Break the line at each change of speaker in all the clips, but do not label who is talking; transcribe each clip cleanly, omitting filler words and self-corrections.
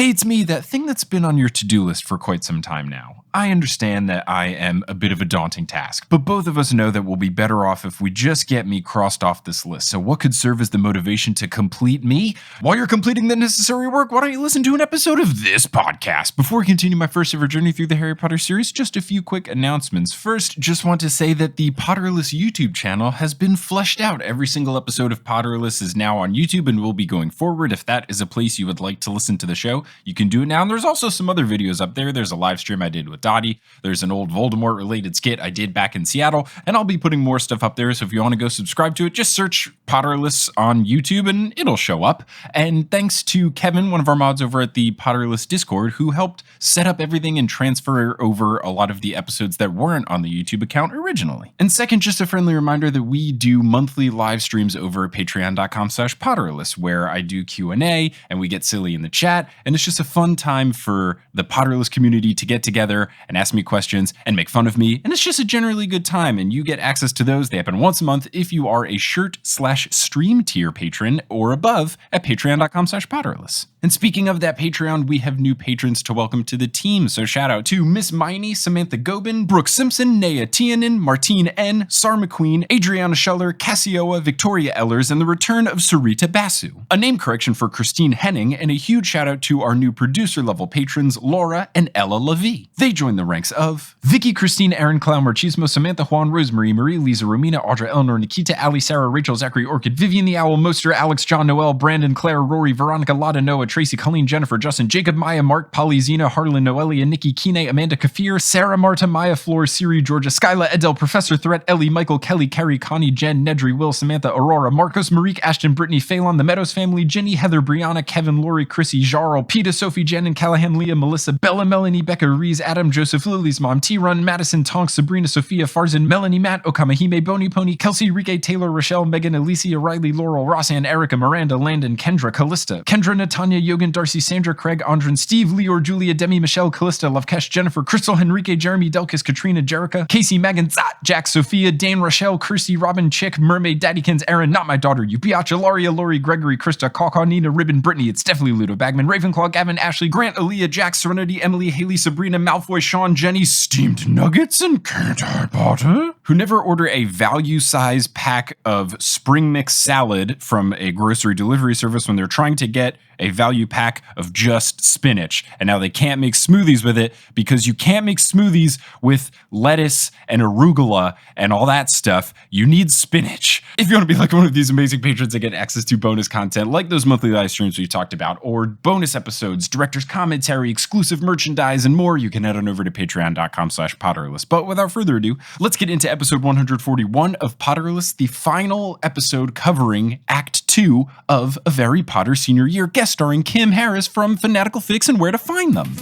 Hey, it's me, that thing that's been on your to-do list for quite some time now. I understand that I am a bit of a daunting task, but both of us know that we'll be better off if we just get me crossed off this list. So what could serve as the motivation to complete me? While you're completing the necessary work, why don't you listen to an episode of this podcast? Before we continue my first ever journey through the Harry Potter series, just a few quick announcements. First, just want to say that the Potterless YouTube channel has been fleshed out. Every single episode of Potterless is now on YouTube and will be going forward. If that is a place you would like to listen to the show, you can do it now. And there's also some other videos up there. There's a live stream I did with Dottie. There's an old Voldemort related skit I did back in Seattle, and I'll be putting more stuff up there. So if you want to go subscribe to it, just search Potterless on YouTube and it'll show up. And thanks to Kevin, one of our mods over at the Potterless Discord, who helped set up everything and transfer over a lot of the episodes that weren't on the YouTube account originally. And second, just a friendly reminder that we do monthly live streams over at patreon.com/Potterless, where I do Q&A and we get silly in the chat. And it's just a fun time for the Potterless community to get together and ask me questions and make fun of me. And it's just a generally good time. And you get access to those. They happen once a month if you are a shirt/stream tier patron or above at patreon.com/Potterless. And speaking of that Patreon, we have new patrons to welcome to the team. So shout out to Miss Miney, Samantha Gobin, Brooke Simpson, Naya Tianen, Martine N, Sar McQueen, Adriana Scheller, Cassioa, Victoria Ellers, and the return of Sarita Basu. A name correction for Christine Henning, and a huge shout out to our new producer level patrons, Laura and Ella Levy. They join the ranks of Vicky, Christine, Aaron, Clown, Marchismo, Samantha, Juan, Rosemary, Marie, Lisa, Romina, Audra, Eleanor, Nikita, Ali, Sarah, Rachel, Zachary, Orchid, Vivian the Owl, Moster, Alex, John, Noel, Brandon, Claire, Rory, Veronica, Lotta, Noah, Tracy, Colleen, Jennifer, Justin, Jacob, Maya, Mark, Polly, Zena, Harlan, Noelia, Nikki, Kine, Amanda, Kafir, Sarah, Marta, Maya, Floor, Siri, Georgia, Skyla, Edel, Professor Threat, Ellie, Michael, Kelly, Carrie, Connie, Jen, Nedry, Will, Samantha, Aurora, Marcos, Marique, Ashton, Brittany, Phelan, the Meadows family, Jenny, Heather, Brianna, Kevin, Lori, Chrissy, Jarl, Peta, Sophie, Jen, and Callahan, Leah, Melissa, Bella, Melanie, Becca, Rees, Adam, Joseph, Lily's mom, T-Run, Madison, Tonks, Sabrina, Sophia, Farzan, Melanie, Matt, Okamahime, Boney Pony, Kelsey, Rike, Taylor, Rochelle, Megan, Alicia, Riley, Laurel, Rossanne, Erica, Miranda, Landon, Kendra, Callista, Kendra, Natanya, Yogan, Darcy, Sandra, Craig, Andren, Steve, Leor, Julia, Demi, Michelle, Callista, Lovekesh, Jennifer, Crystal, Henrique, Jeremy, Delkis, Katrina, Jerica, Casey, Megan, Zat, Jack, Sophia, Dan, Rochelle, Kirsty, Robin, Chick, Mermaid, Daddykins, Aaron, Not My Daughter, Upiacha, Laria, Lori, Gregory, Krista, Kawkaw, Nina, Ribbon, Brittany, it's definitely Ludo Bagman, Ravenclaw, Gavin, Ashley, Grant, Aaliyah, Jack, Serenity, Emily, Haley, Sabrina, Malfoy, Sean, Jenny, Steamed Nuggets, and Can't I Potter, who never order a value size pack of spring mix salad from a grocery delivery service when they're trying to get a value pack of just spinach. And now they can't make smoothies with it because you can't make smoothies with lettuce and arugula and all that stuff. You need spinach. If you want to be like one of these amazing patrons that get access to bonus content like those monthly live streams we talked about, or bonus episodes, director's commentary, exclusive merchandise, and more, you can head on over to patreon.com/Potterless. But without further ado, let's get into episode 141 of Potterless, the final episode covering Act 2 of A Very Potter Senior Year, guest starring Kim Harris from Fanatical Fix and Where to Find Them.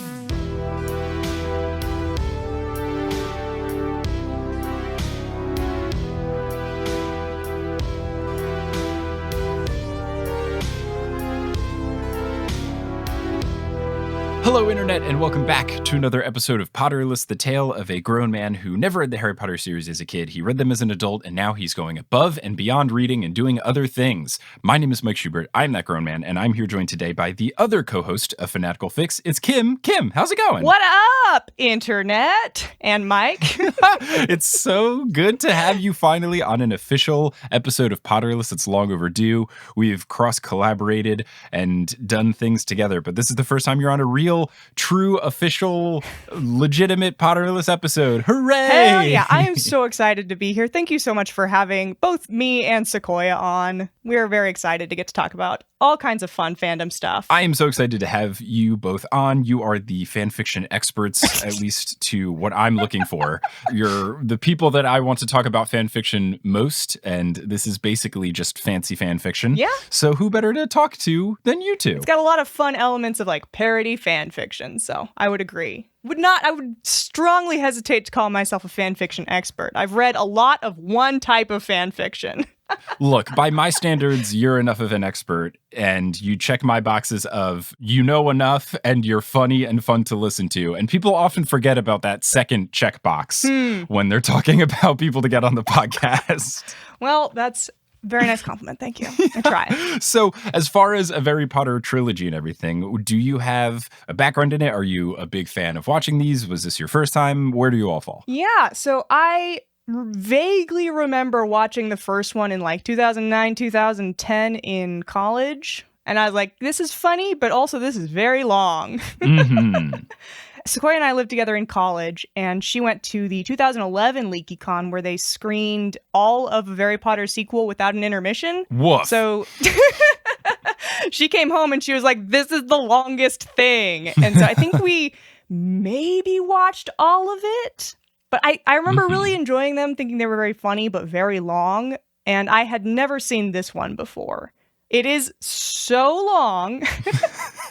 Hello, Internet, and welcome back to another episode of Potterless, the tale of a grown man who never read the Harry Potter series as a kid. He read them as an adult, and now he's going above and beyond reading and doing other things. My name is Mike Schubert. I'm that grown man, and I'm here joined today by the other co-host of Fanatical Fix. It's Kim. Kim, how's it going?
What up, Internet and Mike?
It's so good to have you finally on an official episode of Potterless. It's long overdue. We've cross-collaborated and done things together, but this is the first time you're on a real, true, official, legitimate Potterless episode. Hooray!
Hell yeah, I am so excited to be here. Thank you so much for having both me and Sequoia on. We're very excited to get to talk about all kinds of fun fandom stuff.
I am so excited to have you both on. You are the fanfiction experts, at least to what I'm looking for. You're the people that I want to talk about fanfiction most, and this is basically just fancy fanfiction.
Yeah.
So who better to talk to than you two?
It's got a lot of fun elements of like parody fanfiction, so I would agree. I would strongly hesitate to call myself a fanfiction expert. I've read a lot of one type of fanfiction.
Look, by my standards, you're enough of an expert, and you check my boxes of you know enough, and you're funny and fun to listen to. And people often forget about that second checkbox when they're talking about people to get on the podcast.
Well, that's Very nice compliment. Thank you. I try.
So, as far as a Harry Potter trilogy and everything, do you have a background in it? Are you a big fan of watching these? Was this your first time? Where do you all fall?
Yeah, so I vaguely remember watching the first one in like 2009, 2010 in college. And I was like, this is funny, but also this is very long.
Mm-hmm.
Sequoia and I lived together in college, and she went to the 2011 LeakyCon where they screened all of a Harry Potter sequel without an intermission.
Woof.
So she came home and she was like, this is the longest thing. And so I think we maybe watched all of it. But I remember really enjoying them, thinking they were very funny, but very long. And I had never seen this one before. It is so long,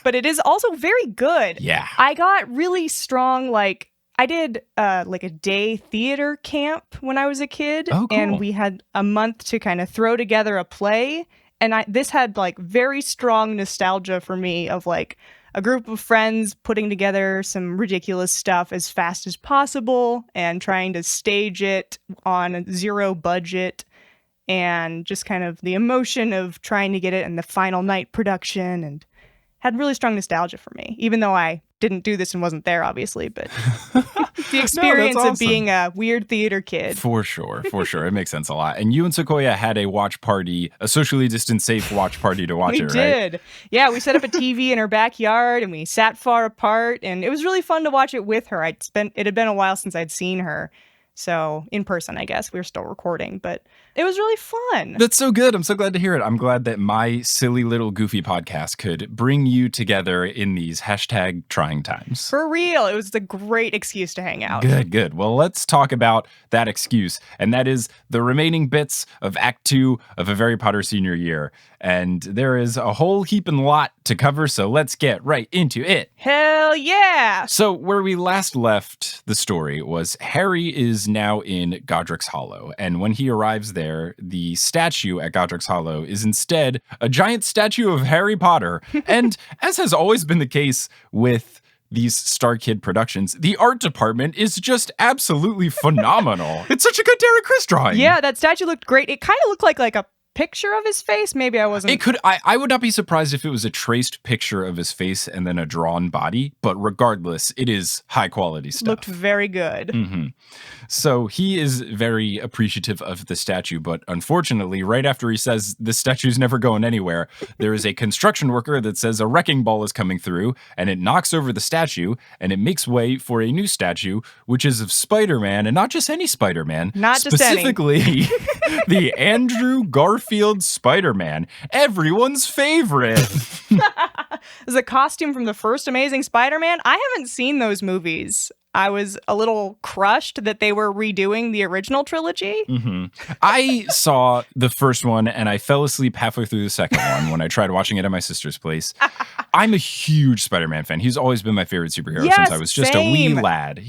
but it is also very good.
Yeah.
I got really strong, like, I did like a day theater camp when I was a kid.
Oh, cool.
And we had a month to kind of throw together a play. And this had like very strong nostalgia for me of like a group of friends putting together some ridiculous stuff as fast as possible and trying to stage it on a zero budget. And just kind of the emotion of trying to get it in the final night production, and had really strong nostalgia for me, even though I didn't do this and wasn't there, obviously. But the experience
awesome.
of being a weird theater kid.
For sure. It makes sense a lot. And you and Sequoia had a watch party, a socially distanced, safe watch party to watch
We
it, right?
did. Yeah, we set up a TV in her backyard and we sat far apart, and it was really fun to watch it with her. It had been a while since I'd seen her. So in person, I guess. We were still recording, but it was really fun.
That's so good. I'm so glad to hear it. I'm glad that my silly little goofy podcast could bring you together in these #trying times.
For real. It was a great excuse to hang out.
Good. Well, let's talk about that excuse, and that is the remaining bits of Act 2 of A Harry Potter Senior Year. And there is a whole heaping lot to cover, so let's get right into it.
Hell yeah!
So where we last left the story was Harry is now in Godric's Hollow, and when he arrives there, the statue at Godric's Hollow is instead a giant statue of Harry Potter. And as has always been the case with these Star Kid productions, the art department is just absolutely phenomenal. It's such a good Derek Chris drawing.
Yeah, that statue looked great. It kind of looked like a picture of his face. Maybe I wasn't.
It could. I would not be surprised if it was a traced picture of his face and then a drawn body. But regardless, it is high quality stuff.
Looked very good.
Mm-hmm. So he is very appreciative of the statue, but unfortunately, right after he says this statue's never going anywhere, there is a construction worker that says a wrecking ball is coming through, and it knocks over the statue, and it makes way for a new statue, which is of Spider-Man, and not just any Spider-Man.
Not just any.
Specifically, the Andrew Garfield Spider-Man, everyone's favorite.
Is a costume from the first Amazing Spider-Man. I haven't seen those movies. I was a little crushed that they were redoing the original trilogy.
Mm-hmm. I saw the first one and I fell asleep halfway through the second one when I tried watching it at my sister's place. I'm a huge Spider-Man fan. He's always been my favorite superhero since I was just a wee lad.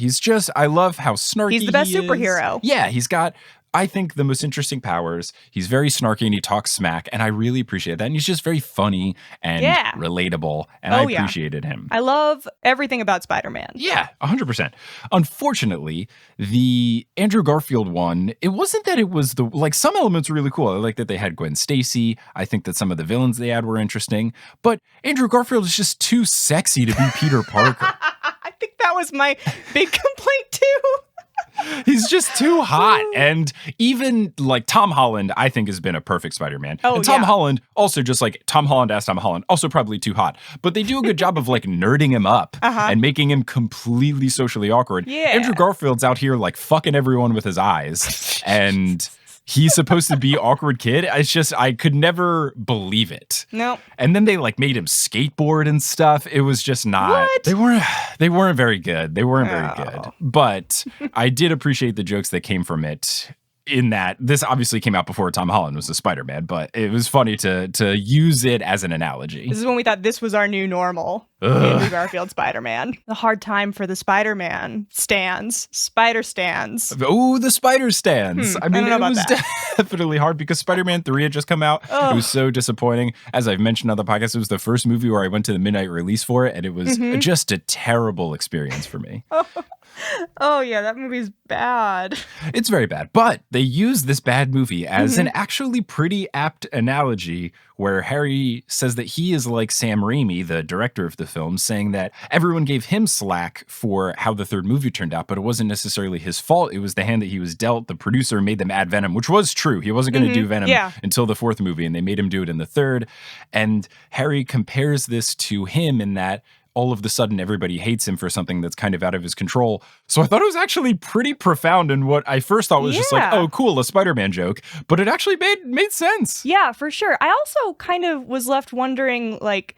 I love how snarky
He's the best
he is.
superhero.
Yeah, he's got, I think, the most interesting powers. He's very snarky and he talks smack, and I really appreciate that. And he's just very funny and relatable, and I appreciated him.
I love everything about Spider-Man.
Yeah, 100%. Unfortunately, the Andrew Garfield one, it wasn't that it was some elements were really cool. I like that they had Gwen Stacy. I think that some of the villains they had were interesting. But Andrew Garfield is just too sexy to be Peter Parker.
I think that was my big complaint too.
He's just too hot. And even like Tom Holland, I think, has been a perfect Spider-Man. And Tom Holland, also just like Tom Holland as Tom Holland, also probably too hot. But they do a good job of like nerding him up and making him completely socially awkward.
Yeah.
Andrew Garfield's out here like fucking everyone with his eyes. And he's supposed to be awkward kid. It's just, I could never believe it.
No.
And then they like made him skateboard and stuff. It was just not.
What?
They weren't very good. They weren't very good. But I did appreciate the jokes that came from it. In that this obviously came out before Tom Holland was a Spider-Man, but it was funny to use it as an analogy.
This is when we thought this was our new normal. Andrew Garfield Spider-Man. A hard time for the Spider-Man Spider stands.
Oh, the spider stands. I mean,
I don't know
it was
about
definitely hard because Spider-Man 3 had just come out.
Oh.
It was so disappointing. As I've mentioned on the podcast, it was the first movie where I went to the midnight release for it, and it was just a terrible experience for me.
Oh, yeah, that movie's bad.
It's very bad, but they use this bad movie as an actually pretty apt analogy where Harry says that he is like Sam Raimi, the director of the film, saying that everyone gave him slack for how the third movie turned out, but it wasn't necessarily his fault. It was the hand that he was dealt. The producer made them add Venom, which was true. He wasn't going to do Venom until the fourth movie, and they made him do it in the third. And Harry compares this to him in that all of the sudden everybody hates him for something that's kind of out of his control. So I thought it was actually pretty profound in what I first thought was just like, oh, cool, a Spider-Man joke. But it actually made sense.
Yeah, for sure. I also kind of was left wondering, like,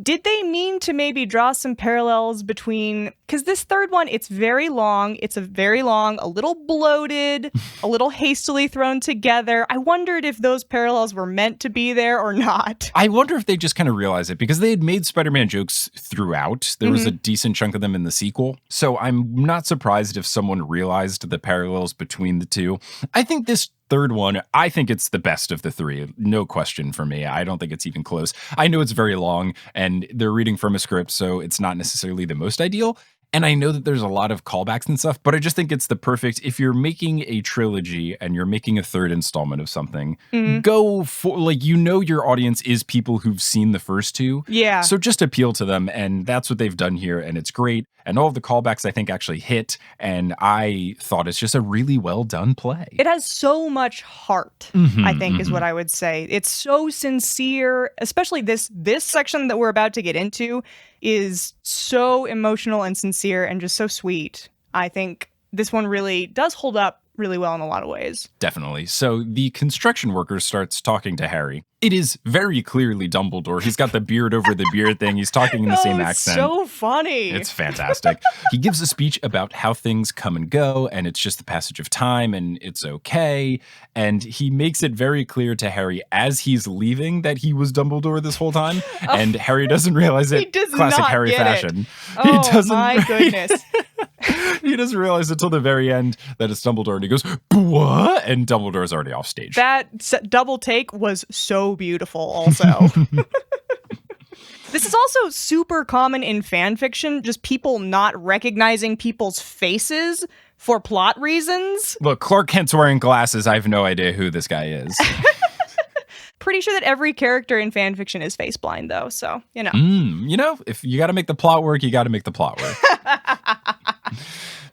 did they mean to maybe draw some parallels between, because this third one, it's very long, a little bloated, a little hastily thrown together. I wondered if those parallels were meant to be there or not.
I wonder if they just kind of realized it because they had made Spider-Man jokes throughout. There was a decent chunk of them in the sequel. So I'm not surprised if someone realized the parallels between the two. I think this third one, I think it's the best of the three. No question for me. I don't think it's even close. I know it's very long and they're reading from a script, so it's not necessarily the most ideal. And I know that there's a lot of callbacks and stuff, but I just think it's the perfect, if you're making a trilogy and you're making a third installment of something, go for, like, you know, your audience is people who've seen the first two.
Yeah.
So just appeal to them. And that's what they've done here. And it's great. And all of the callbacks, I think, actually hit. And I thought it's just a really well done play.
It has so much heart, I think, is what I would say. It's so sincere, especially this section that we're about to get into is so emotional and sincere and just so sweet. I think this one really does hold up really well in a lot of ways.
Definitely. So the construction worker starts talking to Harry. It is very clearly Dumbledore. He's got the beard over the beard thing. He's talking in the same accent.
So funny.
It's fantastic. He gives a speech about how things come and go, and it's just the passage of time, and it's okay. And he makes it very clear to Harry as he's leaving that he was Dumbledore this whole time, and Harry doesn't realize it.
He does
Classic
not
Harry
get
fashion.
It. Oh, my goodness.
He doesn't realize until the very end that it's Dumbledore, and he goes, "What?" And Dumbledore's already off stage.
That double take was so beautiful also. This is also super common in fan fiction, just people not recognizing people's faces for plot reasons.
Look, Clark Kent's wearing glasses. I have no idea who this guy is.
Pretty sure that every character in fan fiction is face blind, though, so, you know.
You know, if you got to make the plot work, you got to make the plot work.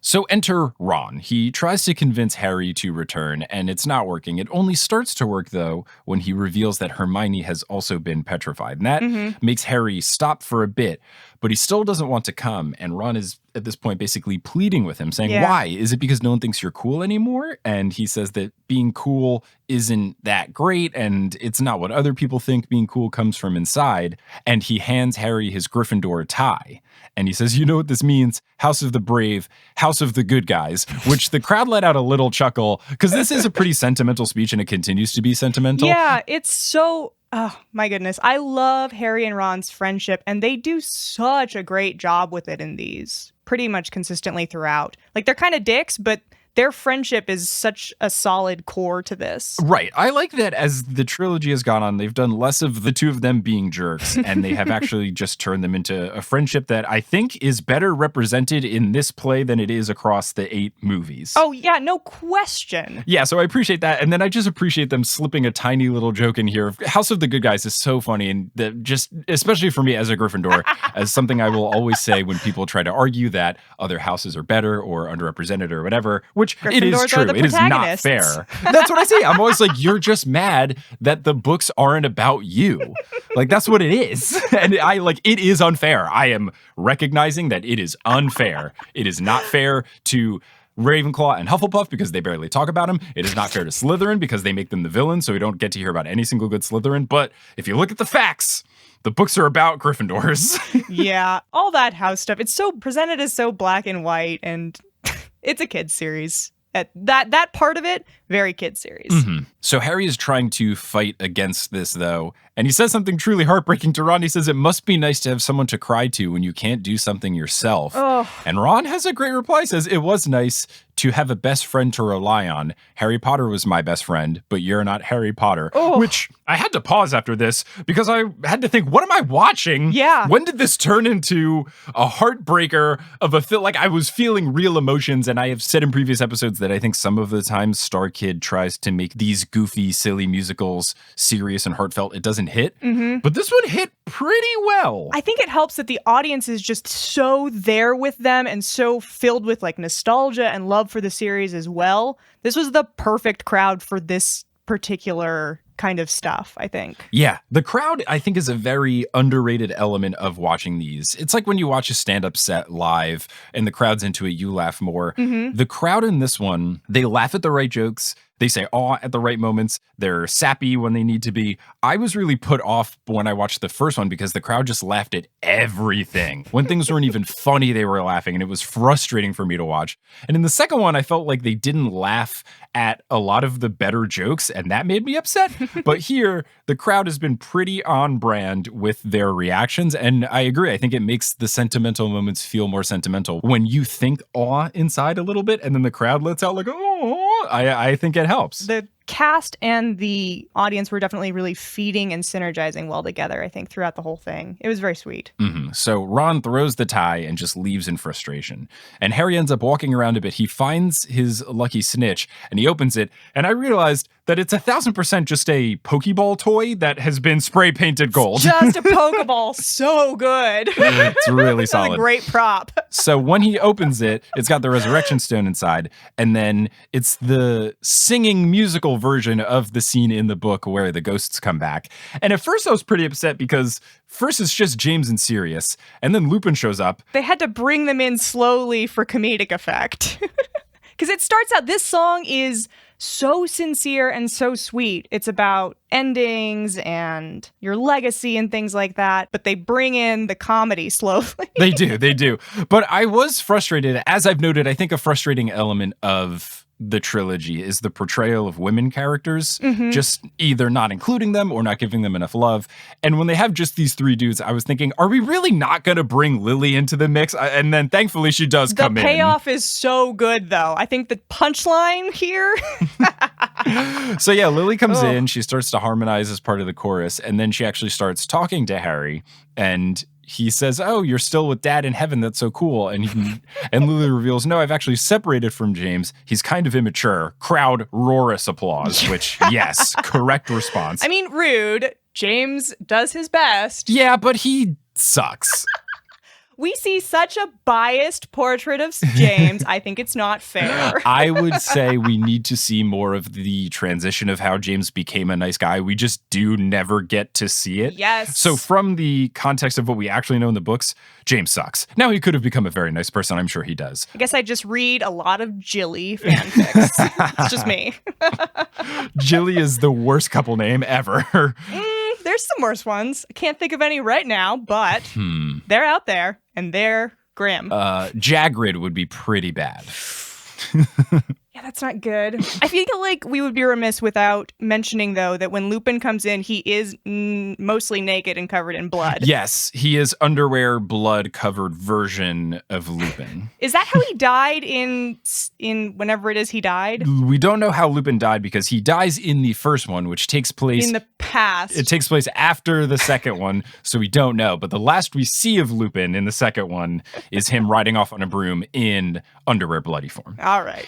So enter Ron. He tries to convince Harry to return, and it's not working. It only starts to work, though, when he reveals that Hermione has also been petrified. And that makes Harry stop for a bit, but he still doesn't want to come. And Ron is, at this point, basically pleading with him, saying, why? Is it because no one thinks you're cool anymore? And he says that being cool isn't that great, and it's not what other people think. Being cool comes from inside. And he hands Harry his Gryffindor tie. And he says, you know what this means? House of the Brave, House of the Good Guys, which the crowd let out a little chuckle because this is a pretty sentimental speech and it continues to be sentimental.
Yeah, it's so, oh my goodness. I love Harry and Ron's friendship and they do such a great job with it in these pretty much consistently throughout. Like they're kind of dicks, but their friendship is such a solid core to this.
Right. I like that as the trilogy has gone on, they've done less of the two of them being jerks, and they have actually just turned them into a friendship that I think is better represented in this play than it is across the 8 movies.
Oh, yeah, no question.
Yeah, so I appreciate that. And then I just appreciate them slipping a tiny little joke in here. House of the Good Guys is so funny, and that just, especially for me as a Gryffindor, as something I will always say when people try to argue that other houses are better or underrepresented or whatever, which it is true. It is not fair. That's what I say. I'm always like, you're just mad that the books aren't about you. Like, that's what it is. And I like, it is unfair. I am recognizing that it is unfair. It is not fair to Ravenclaw and Hufflepuff because they barely talk about them. It is not fair to Slytherin because they make them the villain, so we don't get to hear about any single good Slytherin. But if you look at the facts, the books are about Gryffindors.
Yeah, all that house stuff. It's so presented as so black and white, and it's a kid's series. That part of it, very kid series.
So Harry is trying to fight against this, though, and he says something truly heartbreaking to Ron. He says, it must be nice to have someone to cry to when you can't do something yourself.
Oh.
And Ron has a great reply. He says, it was nice to have a best friend to rely on. Harry Potter was my best friend, but you're not Harry Potter.
Oh.
Which I had to pause after this because I had to think, what am I watching?
Yeah.
When did this turn into a heartbreaker of a film? Like, I was feeling real emotions, and I have said in previous episodes that I think some of the times Star Kid tries to make these goofy, silly musicals serious and heartfelt. It doesn't hit. But this one hit pretty well.
I think it helps that the audience is just so there with them and so filled with like nostalgia and love for the series as well. This was the perfect crowd for this particular kind of stuff, I think.
Yeah, the crowd, I think, is a very underrated element of watching these. It's like when you watch a stand-up set live and the crowd's into it, you laugh more. The crowd in this one, they laugh at the right jokes. They say aw at the right moments. They're sappy when they need to be. I was really put off when I watched the first one because the crowd just laughed at everything. When things weren't even funny, they were laughing, and it was frustrating for me to watch. And in the second one, I felt like they didn't laugh at a lot of the better jokes, and that made me upset. But here, the crowd has been pretty on brand with their reactions, and I agree. I think it makes the sentimental moments feel more sentimental. When you think awe inside a little bit, and then the crowd lets out like, oh, I think it helps.
The cast and the audience were definitely really feeding and synergizing well together, I think, throughout the whole thing. It was very sweet.
So Ron throws the tie and just leaves in frustration. And Harry ends up walking around a bit. He finds his lucky snitch and he opens it. And I realized that it's 1,000% just a Pokeball toy that has been spray painted gold.
Just a Pokeball. So good.
It's really
That's a
solid.
great prop.
So when he opens it, it's got the resurrection stone inside. And then it's the singing musical version of the scene in the book where the ghosts come back. And at first I was pretty upset because first it's just James and Sirius. And then Lupin shows up.
They had to bring them in slowly for comedic effect. Because it starts out, this song is so sincere and so sweet. It's about endings and your legacy and things like that, but they bring in the comedy slowly.
They do. But I was frustrated. As I've noted, I think a frustrating element of the trilogy is the portrayal of women characters, just either not including them or not giving them enough love. And when they have just these three dudes, I was thinking, are we really not going to bring Lily into the mix? And then thankfully she does come in.
The payoff is so good, though. I think the punchline here.
So yeah, Lily comes in, she starts to harmonize as part of the chorus, and then she actually starts talking to Harry, and he says, oh, you're still with Dad in heaven. That's so cool. And Lily reveals, no, I've actually separated from James. He's kind of immature. Crowd roarous applause, which, yes, correct response.
I mean, rude. James does his best.
Yeah, but he sucks.
We see such a biased portrait of James. I think it's not fair.
I would say we need to see more of the transition of how James became a nice guy. We just do never get to see it.
Yes.
So from the context of what we actually know in the books, James sucks. Now he could have become a very nice person. I'm sure he does.
I guess I just read a lot of Jilly fanfics. It's just me.
Jilly is the worst couple name ever.
There's some worse ones. I can't think of any right now, but they're out there, and they're grim.
Jagrid would be pretty bad.
Yeah, that's not good. I feel like we would be remiss without mentioning, though, that when Lupin comes in, he is mostly naked and covered in blood.
Yes, he is underwear, blood-covered version of Lupin.
Is that how he died in whenever it is he died?
We don't know how Lupin died because he dies in the first one, which takes place
in the past.
It takes place after the second one, so we don't know. But the last we see of Lupin in the second one is him riding off on a broom in underwear bloody form.
All right.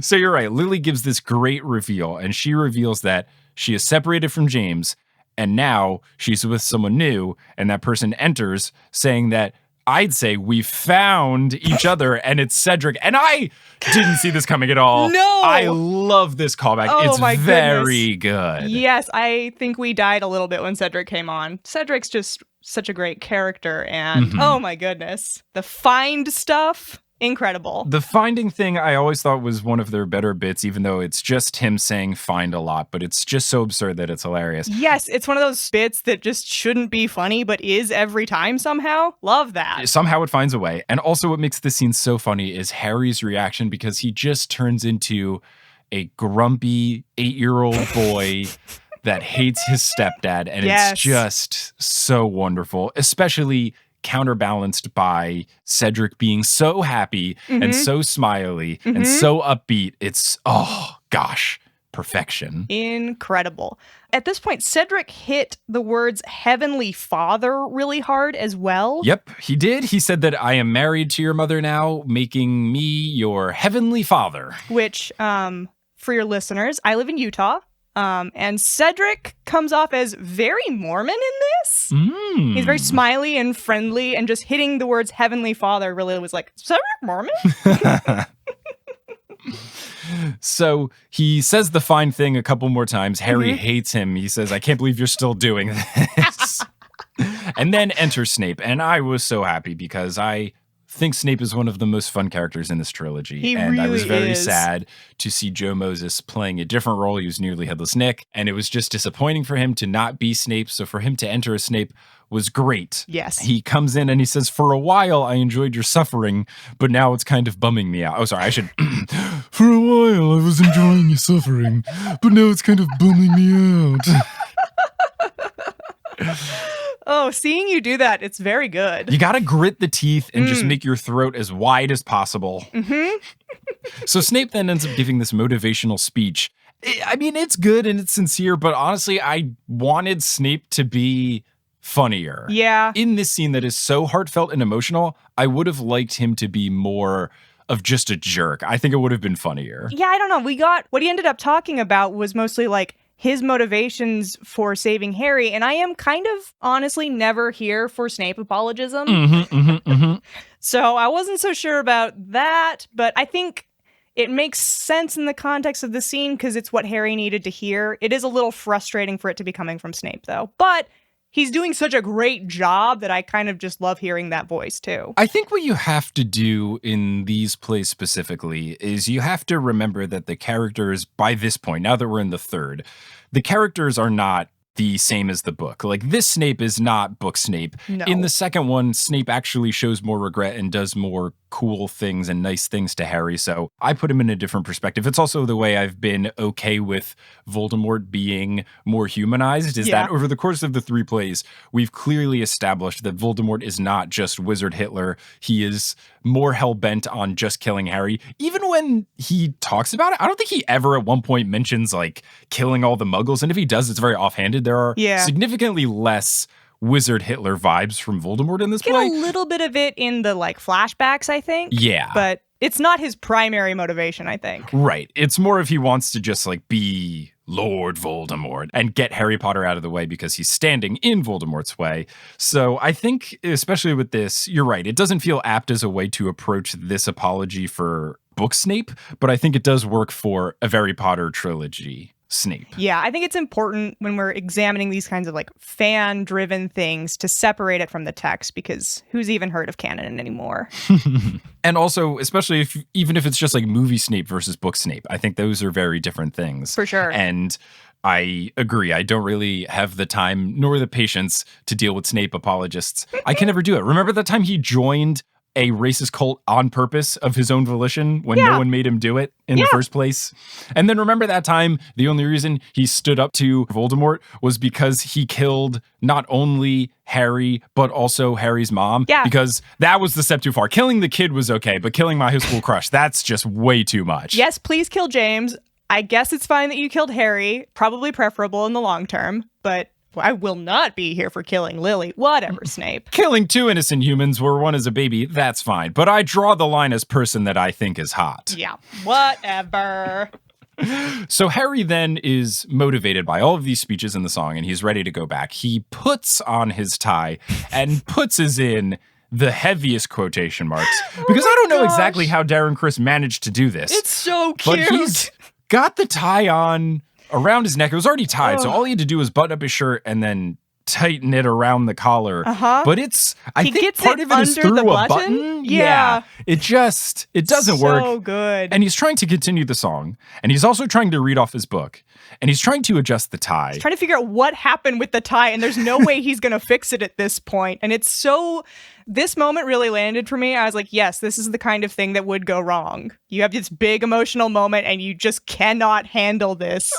So you're right. Lily gives this great reveal, and she reveals that she is separated from James, and now she's with someone new, and that person enters saying that I'd say we found each other, and it's Cedric. And I didn't see this coming at all.
No!
I love this callback.
Oh,
it's
my
very good.
Yes, I think we died a little bit when Cedric came on. Cedric's just such a great character, and oh my goodness. The find stuff. Incredible.
The finding thing I always thought was one of their better bits, even though it's just him saying find a lot, but it's just so absurd that it's hilarious.
Yes, it's one of those bits that just shouldn't be funny, but is every time somehow. Love that.
Somehow it finds a way. And also what makes this scene so funny is Harry's reaction, because he just turns into a grumpy 8-year-old boy that hates his stepdad. And
Yes.
it's just so wonderful, especially counterbalanced by Cedric being so happy and so smiley and so upbeat. It's, oh gosh, perfection.
Incredible. At this point, Cedric hit the words Heavenly Father really hard as well.
Yep, he did. He said that I am married to your mother now, making me your heavenly father.
Which, for your listeners, I live in Utah. And Cedric comes off as very Mormon in this. He's very smiley and friendly, and just hitting the words Heavenly Father really was like, Cedric Mormon?
So he says the fine thing a couple more times. Harry hates him. He says, I can't believe you're still doing this. And then enters Snape. And I was so happy because I think Snape is one of the most fun characters in this trilogy.
He
and I was
really
very
is.
sad to see Joe Moses playing a different role. He was nearly Headless Nick. And it was just disappointing for him to not be Snape. So for him to enter as Snape was great.
Yes.
He comes in and he says, for a while, I enjoyed your suffering, but now it's kind of bumming me out. Oh, sorry, I should. For a while, I was enjoying your suffering, but now it's kind of bumming me out.
Oh, seeing you do that, it's very good.
You got to grit the teeth and just make your throat as wide as possible. So Snape then ends up giving this motivational speech. I mean, it's good and it's sincere, but honestly, I wanted Snape to be funnier.
Yeah.
In this scene that is so heartfelt and emotional, I would have liked him to be more of just a jerk. I think it would have been funnier.
Yeah, I don't know. What he ended up talking about was mostly like his motivations for saving Harry, and I am kind of honestly never here for Snape apologism. So I wasn't so sure about that, but I think it makes sense in the context of the scene because it's what Harry needed to hear. It is a little frustrating for it to be coming from Snape, though. But he's doing such a great job that I kind of just love hearing that voice, too.
I think what you have to do in these plays specifically is you have to remember that the characters, by this point, now that we're in the third, the characters are not the same as the book. Like, this Snape is not book Snape.
No.
In the second one, Snape actually shows more regret and does more cool things and nice things to Harry. So I put him in a different perspective. It's also the way I've been okay with Voldemort being more humanized, is that over the course of the 3 plays, we've clearly established that Voldemort is not just Wizard Hitler. He is more hell-bent on just killing Harry. Even when he talks about it, I don't think he ever at one point mentions like killing all the Muggles. And if he does, it's very offhanded. There are significantly less Wizard Hitler vibes from Voldemort in this play.
Get a little bit of it in the like flashbacks, I think.
Yeah.
But it's not his primary motivation, I think.
Right. It's more if he wants to just like be Lord Voldemort and get Harry Potter out of the way because he's standing in Voldemort's way. So I think, especially with this, you're right. It doesn't feel apt as a way to approach this apology for book Snape, but I think it does work for a Harry Potter trilogy Snape.
Yeah, I think it's important when we're examining these kinds of like fan-driven things to separate it from the text, because who's even heard of canon anymore?
And also, especially even if it's just like movie Snape versus book Snape, I think those are very different things.
For sure.
And I agree. I don't really have the time nor the patience to deal with Snape apologists. I can never do it. Remember that time he joined a racist cult on purpose of his own volition when no one made him do it in the first place? And then remember that time the only reason he stood up to Voldemort was because he killed not only Harry, but also Harry's mom?
Yeah.
Because that was the step too far. Killing the kid was okay, but killing my high school crush, that's just way too much.
Yes, please kill James. I guess it's fine that you killed Harry. Probably preferable in the long term, but I will not be here for killing Lily. Whatever, Snape.
Killing 2 innocent humans where one is a baby, that's fine. But I draw the line as person that I think is hot.
Yeah, whatever.
So Harry then is motivated by all of these speeches in the song, and he's ready to go back. He puts on his tie and puts as in the heaviest quotation marks. Because I don't know exactly how Darren Criss managed to do this.
It's so cute.
But he's got the tie on around his neck. It was already tied, so all he had to do was button up his shirt and then tighten it around the collar. But I think
gets
part
it
of it is
under
through
the
a
button?
Yeah. It doesn't work.
So good.
And he's trying to continue the song. And he's also trying to read off his book. And he's trying to adjust the tie.
He's trying to figure out what happened with the tie, and there's no way he's going to fix it at this point. And this moment really landed for me. I was like, yes, this is the kind of thing that would go wrong. You have this big emotional moment, and you just cannot handle this.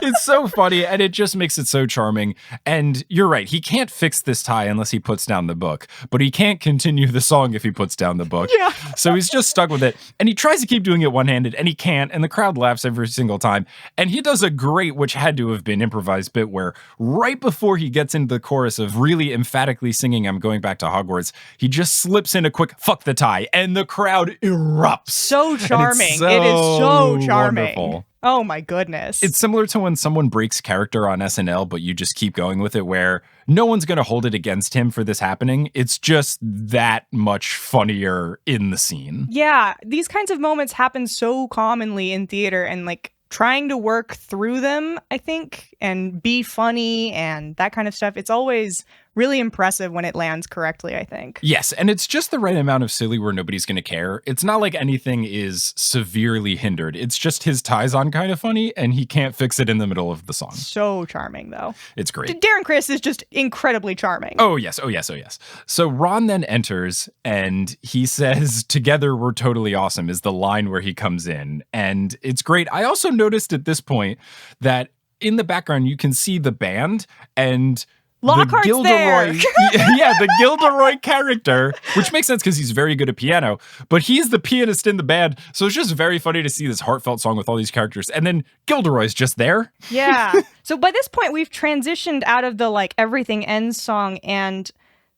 It's so funny, and it just makes it so charming. And you're right, he can't fix this tie unless he puts down the book. But he can't continue the song if he puts down the book.
Yeah.
So he's just stuck with it. And he tries to keep doing it one-handed, and he can't. And the crowd laughs every single time. And he does a great, which had to have been improvised bit, where right before he gets into the chorus of really emphatically singing I'm going back to Hogwarts, he just slips in a quick fuck the tie, and the crowd erupts.
So charming.
It
is so charming.
Wonderful.
Oh my goodness.
It's similar to when someone breaks character on SNL, but you just keep going with it, where no one's going to hold it against him for this happening. It's just that much funnier in the scene.
Yeah, these kinds of moments happen so commonly in theater, and like trying to work through them, I think, and be funny and that kind of stuff. It's always really impressive when it lands correctly, I think.
Yes, and it's just the right amount of silly where nobody's going to care. It's not like anything is severely hindered. It's just his tie's on kind of funny, and he can't fix it in the middle of the song.
So charming, though.
It's great.
Darren Criss is just incredibly charming.
Oh, yes. Oh, yes. Oh, yes. So Ron then enters, and he says, "Together we're totally awesome," is the line where he comes in. And it's great. I also noticed at this point that in the background, you can see the band, and
Lockhart's
the
there.
Yeah, the Gilderoy character, which makes sense because he's very good at piano, but he's the pianist in the band. So it's just very funny to see this heartfelt song with all these characters. And then Gilderoy's just there.
Yeah. So by this point, we've transitioned out of the like everything ends song, and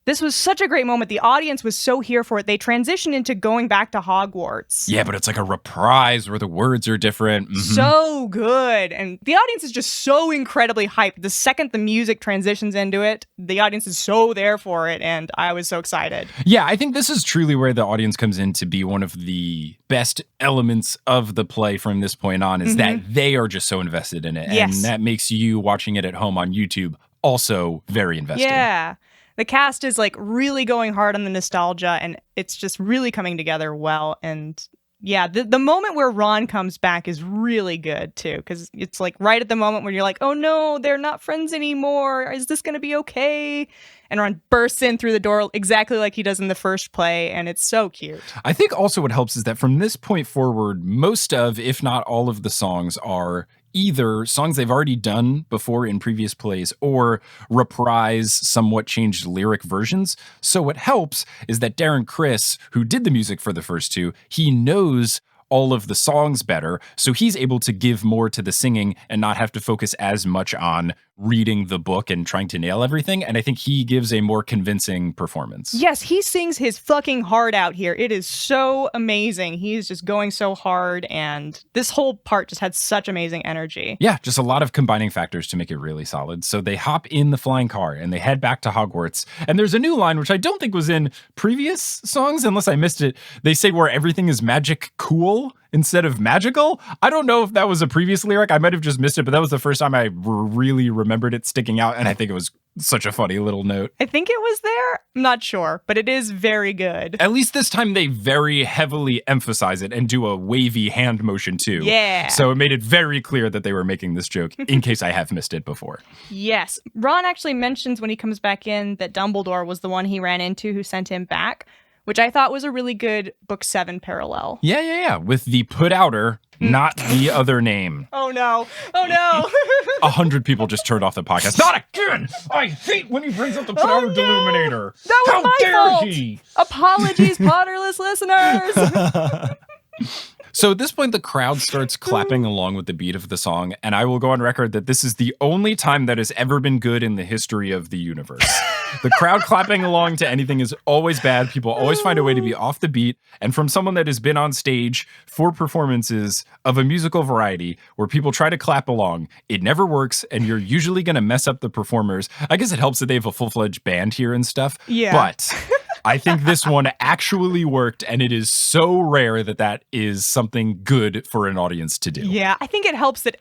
this was such a great moment. The audience was so here for it. They transitioned into going back to Hogwarts.
Yeah, but it's like a reprise where the words are different. Mm-hmm.
So good. And the audience is just so incredibly hyped. The second the music transitions into it, the audience is so there for it. And I was so excited.
Yeah, I think this is truly where the audience comes in to be one of the best elements of the play from this point on, is that they are just so invested in it.
Yes.
And that makes you watching it at home on YouTube also very invested.
Yeah. The cast is like really going hard on the nostalgia, and it's just really coming together well. And yeah, the moment where Ron comes back is really good too, because it's like right at the moment where you're like, oh no, they're not friends anymore. Is this going to be okay? And Ron bursts in through the door exactly like he does in the first play, and it's so cute.
I think also what helps is that from this point forward, most of, if not all of the songs are either songs they've already done before in previous plays or reprise somewhat changed lyric versions. So what helps is that Darren Criss, who did the music for the first two, he knows all of the songs better, so he's able to give more to the singing and not have to focus as much on reading the book and trying to nail everything. And I think he gives a more convincing performance.
Yes, he sings his fucking heart out here. It is so amazing. He's just going so hard, and this whole part just had such amazing energy.
Yeah, just a lot of combining factors to make it really solid. So they hop in the flying car and they head back to Hogwarts. And there's a new line, which I don't think was in previous songs, unless I missed it. They say where everything is magic cool instead of magical. I don't know if that was a previous lyric. I might have just missed it, but that was the first time I really remembered it sticking out. And I think it was such a funny little note.
I think it was there. I'm not sure, but it is very good.
At least this time they very heavily emphasize it and do a wavy hand motion too.
Yeah.
So it made it very clear that they were making this joke, in case I have missed it before.
Yes. Ron actually mentions when he comes back in that Dumbledore was the one he ran into who sent him back, which I thought was a really good Book 7 parallel.
Yeah. With the put outer, not the other name.
Oh no.
100 people just turned off the podcast. Not again! I hate when he brings up the put outer Deluminator.
That was
How
my
dare
fault.
he!
Apologies, Potterless listeners.
So at this point, the crowd starts clapping along with the beat of the song, and I will go on record that this is the only time that has ever been good in the history of the universe. The crowd clapping along to anything is always bad. People always find a way to be off the beat. And from someone that has been on stage for performances of a musical variety where people try to clap along, it never works, and you're usually going to mess up the performers. I guess it helps that they have a full-fledged band here and stuff.
Yeah.
But I think this one actually worked, and it is so rare that that is something good for an audience to do.
Yeah, I think it helps that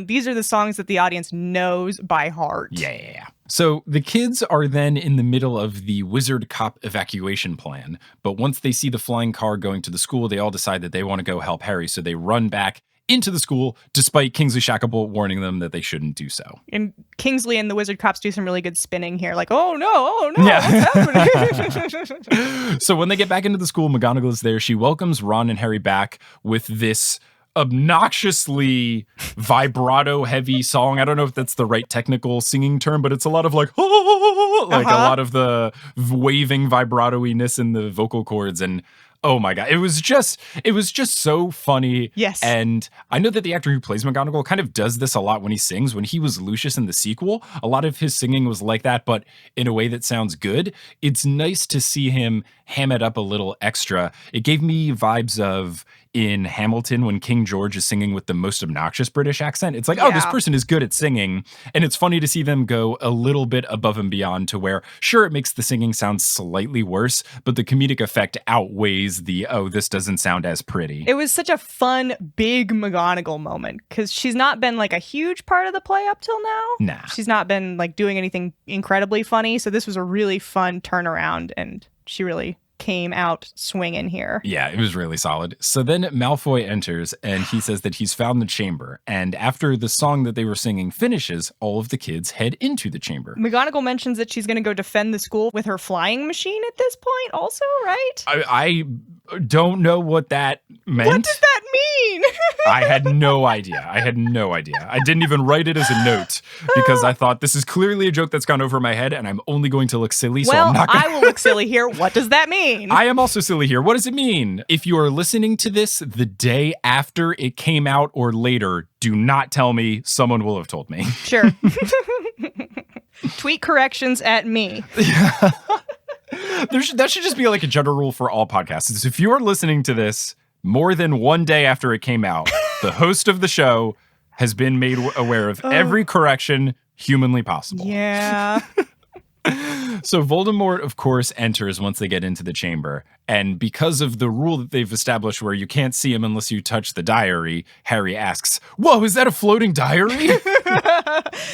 these are the songs that the audience knows by heart.
Yeah. So the kids are then in the middle of the wizard cop evacuation plan, but once they see the flying car going to the school, they all decide that they want to go help Harry, so they run back into the school, despite Kingsley Shacklebolt warning them that they shouldn't do so.
And Kingsley and the wizard cops do some really good spinning here, like, oh no, what's happening?
So when they get back into the school, McGonagall is there. She welcomes Ron and Harry back with this obnoxiously vibrato-heavy song. I don't know if that's the right technical singing term, but it's a lot of like, a lot of the waving vibrato-iness in the vocal cords, and oh my God. It was just so funny.
Yes.
And I know that the actor who plays McGonagall kind of does this a lot when he sings. When he was Lucius in the sequel, a lot of his singing was like that, but in a way that sounds good. It's nice to see him ham it up a little extra. It gave me vibes of in Hamilton when King George is singing with the most obnoxious British accent. It's like, oh, this person is good at singing. And it's funny to see them go a little bit above and beyond to where, sure, it makes the singing sound slightly worse, but the comedic effect outweighs the, oh, this doesn't sound as pretty.
It was such a fun, big McGonagall moment because she's not been like a huge part of the play up till now.
Nah.
She's not been like doing anything incredibly funny. So this was a really fun turnaround, and she really came out swinging here.
Yeah, it was really solid. So then Malfoy enters and he says that he's found the chamber. And after the song that they were singing finishes, all of the kids head into the chamber.
McGonagall mentions that she's going to go defend the school with her flying machine at this point also, right?
I don't know what that meant.
What does that mean?
I had no idea. I didn't even write it as a note because I thought this is clearly a joke that's gone over my head and I'm only going to look silly. So I'm not
I will look silly here. What does that mean?
I am also silly here. What does it mean? If you are listening to this the day after it came out or later, do not tell me. Someone will have told me.
Sure. Tweet corrections at me.
That should just be like a general rule for all podcasts. Is if you are listening to this more than one day after it came out, the host of the show has been made aware of every correction humanly possible.
Yeah.
So Voldemort, of course, enters once they get into the chamber. And because of the rule that they've established where you can't see him unless you touch the diary, Harry asks, whoa, is that a floating diary?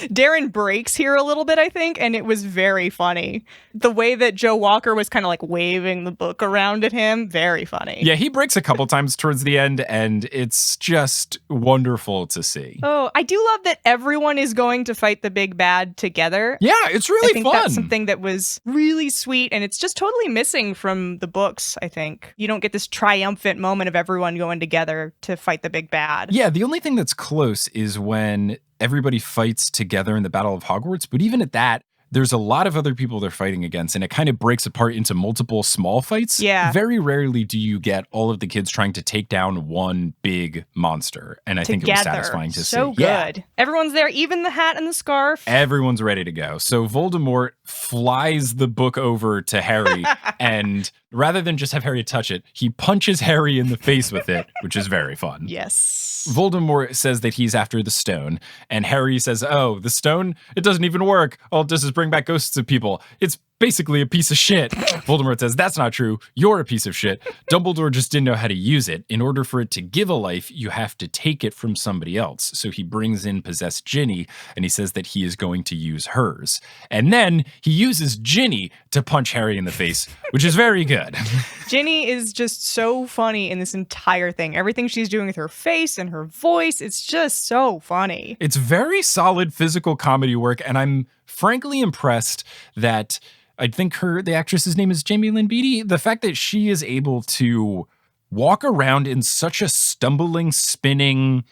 Darren breaks here a little bit, I think, and it was very funny. The way that Joe Walker was kind of like waving the book around at him, very funny.
Yeah, he breaks a couple times towards the end, and it's just wonderful to see.
Oh, I do love that everyone is going to fight the big bad together.
Yeah, it's really
I think
fun.
That's something that was really sweet, and it's just totally missing from the books, I think. You don't get this triumphant moment of everyone going together to fight the big bad.
Yeah, the only thing that's close is when everybody fights together in the Battle of Hogwarts, but even at that, there's a lot of other people they're fighting against, and it kind of breaks apart into multiple small fights.
Yeah.
Very rarely do you get all of the kids trying to take down one big monster, and I think it was satisfying to see.
So good. Yeah. Everyone's there, even the hat and the scarf.
Everyone's ready to go. So Voldemort flies the book over to Harry, and rather than just have Harry touch it, he punches Harry in the face with it, which is very fun.
Yes.
Voldemort says that he's after the stone, and Harry says, oh, the stone? It doesn't even work. All it does is bring back ghosts of people. It's basically a piece of shit. Voldemort says, that's not true. You're a piece of shit. Dumbledore just didn't know how to use it. In order for it to give a life, you have to take it from somebody else. So he brings in possessed Ginny, and he says that he is going to use hers. And then he uses Ginny to punch Harry in the face, which is very good.
Ginny is just so funny in this entire thing. Everything she's doing with her face and her voice, it's just so funny.
It's very solid physical comedy work, and I'm frankly impressed that I think the actress's name is Jamie Lynn Beatty. The fact that she is able to walk around in such a stumbling, spinning,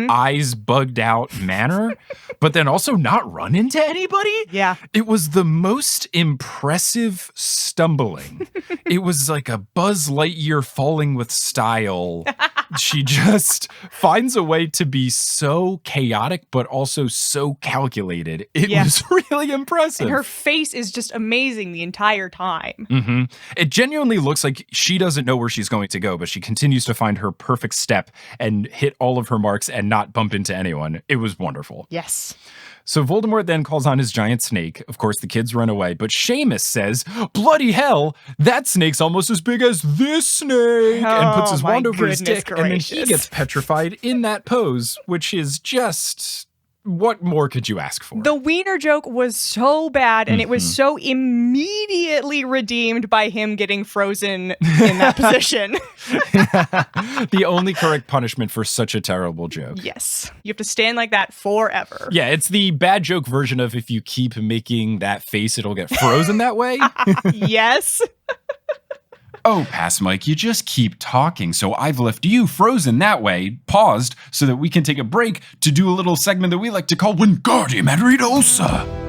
eyes bugged out manner, but then also not run into anybody.
Yeah.
It was the most impressive stumbling. It was like a Buzz Lightyear falling with style. She just finds a way to be so chaotic, but also so calculated. It was really impressive.
And her face is just amazing the entire time.
Mm-hmm. It genuinely looks like she doesn't know where she's going to go, but she continues to find her perfect step and hit all of her marks and not bump into anyone. It was wonderful.
Yes.
So Voldemort then calls on his giant snake. Of course, the kids run away, but Seamus says, bloody hell, that snake's almost as big as this snake, and puts his wand over his dick, and then he gets petrified in that pose, which is just... What more could you ask for?
The wiener joke was so bad, and it was so immediately redeemed by him getting frozen in that position.
The only correct punishment for such a terrible joke.
Yes. You have to stand like that forever.
Yeah, it's the bad joke version of if you keep making that face, it'll get frozen that way.
Yes.
Oh, Pass Mike, you just keep talking, so I've left you frozen that way, paused, so that we can take a break to do a little segment that we like to call Wingardium Adridosa.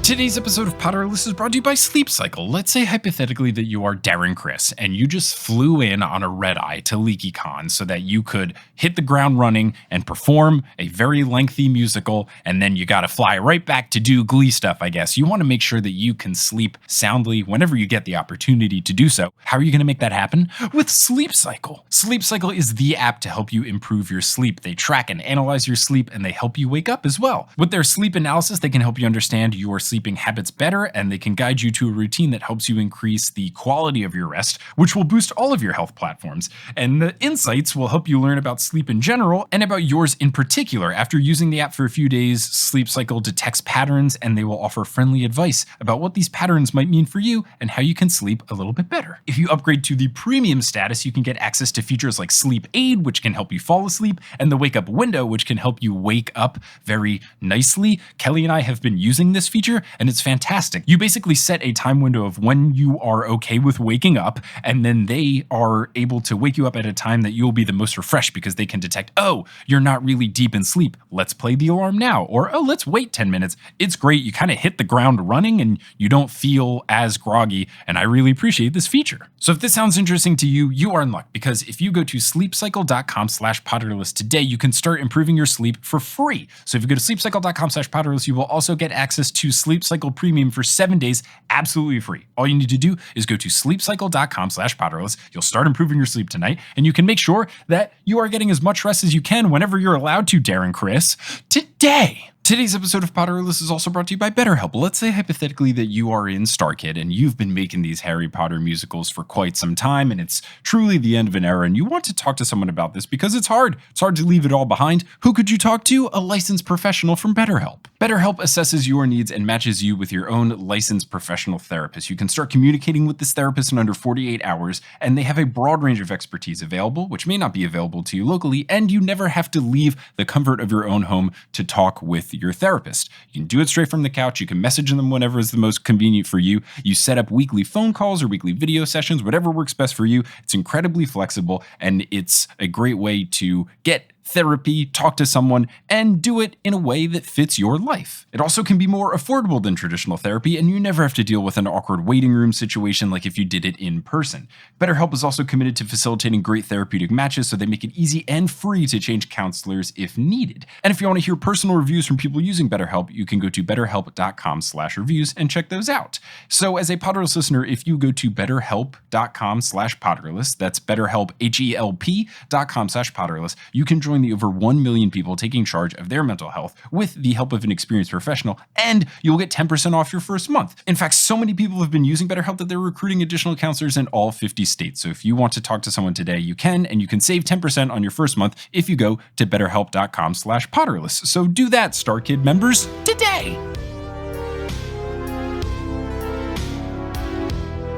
Today's episode of Potterless is brought to you by Sleep Cycle. Let's say hypothetically that you are Darren Criss and you just flew in on a red eye to LeakyCon so that you could hit the ground running and perform a very lengthy musical, and then you got to fly right back to do Glee stuff, I guess. You want to make sure that you can sleep soundly whenever you get the opportunity to do so. How are you going to make that happen? With Sleep Cycle. Sleep Cycle is the app to help you improve your sleep. They track and analyze your sleep, and they help you wake up as well. With their sleep analysis, they can help you understand your sleeping habits better, and they can guide you to a routine that helps you increase the quality of your rest, which will boost all of your health platforms. And the insights will help you learn about sleep in general and about yours in particular. After using the app for a few days, Sleep Cycle detects patterns, and they will offer friendly advice about what these patterns might mean for you and how you can sleep a little bit better. If you upgrade to the premium status, you can get access to features like Sleep Aid, which can help you fall asleep, and the Wake Up Window, which can help you wake up very nicely. Kelly and I have been using this feature, and it's fantastic. You basically set a time window of when you are okay with waking up, and then they are able to wake you up at a time that you'll be the most refreshed because they can detect, oh, you're not really deep in sleep. Let's play the alarm now. Or, oh, let's wait 10 minutes. It's great. You kind of hit the ground running and you don't feel as groggy, and I really appreciate this feature. So if this sounds interesting to you, you are in luck, because if you go to sleepcycle.com/Potterless today, you can start improving your sleep for free. So if you go to sleepcycle.com/Potterless, you will also get access to Sleep Cycle Premium for 7 days, absolutely free. All you need to do is go to sleepcycle.com/Potterless. You'll start improving your sleep tonight, and you can make sure that you are getting as much rest as you can whenever you're allowed to, Darren Criss, today. Today's episode of Potterless is also brought to you by BetterHelp. Let's say hypothetically that you are in StarKid and you've been making these Harry Potter musicals for quite some time, and it's truly the end of an era, and you want to talk to someone about this because it's hard. It's hard to leave it all behind. Who could you talk to? A licensed professional from BetterHelp. BetterHelp assesses your needs and matches you with your own licensed professional therapist. You can start communicating with this therapist in under 48 hours, and they have a broad range of expertise available, which may not be available to you locally, and you never have to leave the comfort of your own home to talk with your therapist. You can do it straight from the couch. You can message them whenever is the most convenient for you. You set up weekly phone calls or weekly video sessions, whatever works best for you. It's incredibly flexible, and it's a great way to get therapy, talk to someone, and do it in a way that fits your life. It also can be more affordable than traditional therapy, and you never have to deal with an awkward waiting room situation like if you did it in person. BetterHelp is also committed to facilitating great therapeutic matches, so they make it easy and free to change counselors if needed. And if you want to hear personal reviews from people using BetterHelp, you can go to betterhelp.com/reviews and check those out. So as a Potterless listener, if you go to betterhelp.com/Potterless, that's BetterHelp, HELP.com/Potterless, you can join the over 1 million people taking charge of their mental health with the help of an experienced professional, and you'll get 10% off your first month. In fact, so many people have been using BetterHelp that they're recruiting additional counselors in all 50 states. So if you want to talk to someone today, you can, and you can save 10% on your first month if you go to betterhelp.com/Potterless. So do that, StarKid members, today.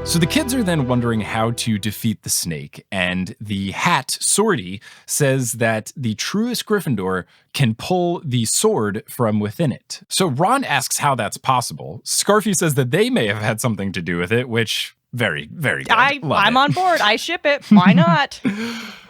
So the kids are then wondering how to defeat the snake, and the hat, Swordy, says that the truest Gryffindor can pull the sword from within it. So Ron asks how that's possible. Scarfy says that they may have had something to do with it, which, very, very good.
I'm on board. I ship it. Why not?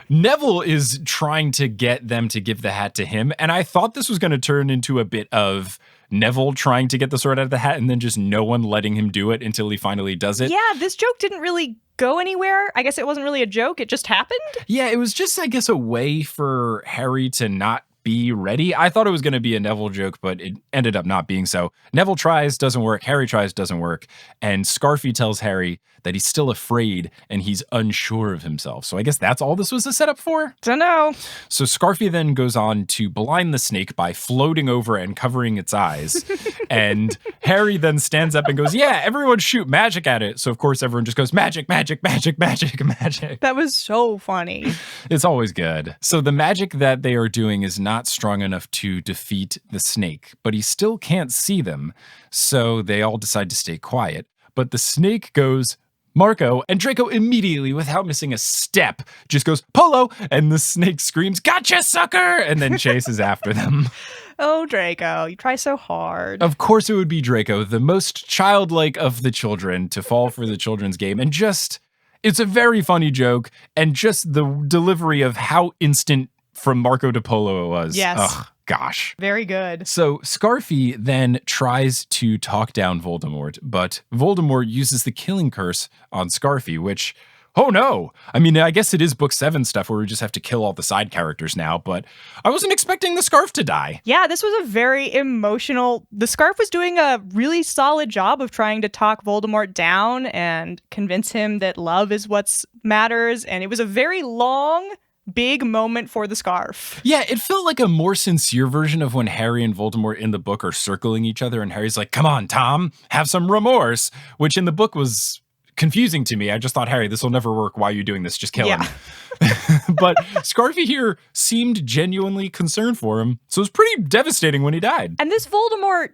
Neville is trying to get them to give the hat to him, and I thought this was going to turn into a bit of Neville trying to get the sword out of the hat and then just no one letting him do it until he finally does it.
Yeah, this joke didn't really go anywhere. I guess it wasn't really a joke. It just happened.
Yeah, it was just, I guess, a way for Harry to not be ready. I thought it was going to be a Neville joke, but it ended up not being so. Neville tries, doesn't work. Harry tries, doesn't work. And Scarfy tells Harry that he's still afraid and he's unsure of himself. So I guess that's all this was a setup for?
Dunno.
So Scarfy then goes on to blind the snake by floating over and covering its eyes. And Harry then stands up and goes, yeah, everyone shoot magic at it. So of course everyone just goes, magic, magic, magic, magic, magic.
That was so funny.
It's always good. So the magic that they are doing is not strong enough to defeat the snake, but he still can't see them. So they all decide to stay quiet. But the snake goes, Marco, and Draco immediately, without missing a step, just goes, Polo! And the snake screams, gotcha, sucker! And then chases after them.
Oh, Draco, you try so hard.
Of course it would be Draco, the most childlike of the children, to fall for the children's game. And just, it's a very funny joke, and just the delivery of how instant from Marco to Polo it was.
Yes.
Ugh, gosh.
Very good.
So Scarfy then tries to talk down Voldemort, but Voldemort uses the killing curse on Scarfy, which, oh no. I mean, I guess it is book 7 stuff where we just have to kill all the side characters now, but I wasn't expecting the scarf to die.
Yeah, this was a very emotional... The scarf was doing a really solid job of trying to talk Voldemort down and convince him that love is what matters, and it was a very long... big moment for the scarf.
Yeah, it felt like a more sincere version of when Harry and Voldemort in the book are circling each other and Harry's like, come on, Tom, have some remorse, which in the book was confusing to me. I just thought, Harry, this will never work. Why are you doing this? Just kill him. But Scarfy here seemed genuinely concerned for him, so it was pretty devastating when he died.
And this Voldemort,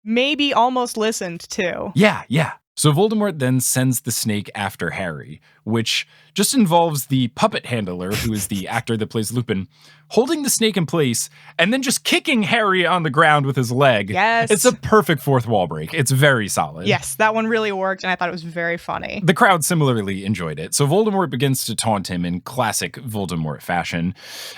maybe almost listened to.
Yeah. So Voldemort then sends the snake after Harry, which just involves the puppet handler, who is the actor that plays Lupin, holding the snake in place and then just kicking Harry on the ground with his leg.
Yes.
It's a perfect fourth wall break. It's very solid.
Yes, that one really worked, and I thought it was very funny.
The crowd similarly enjoyed it. So Voldemort begins to taunt him in classic Voldemort fashion.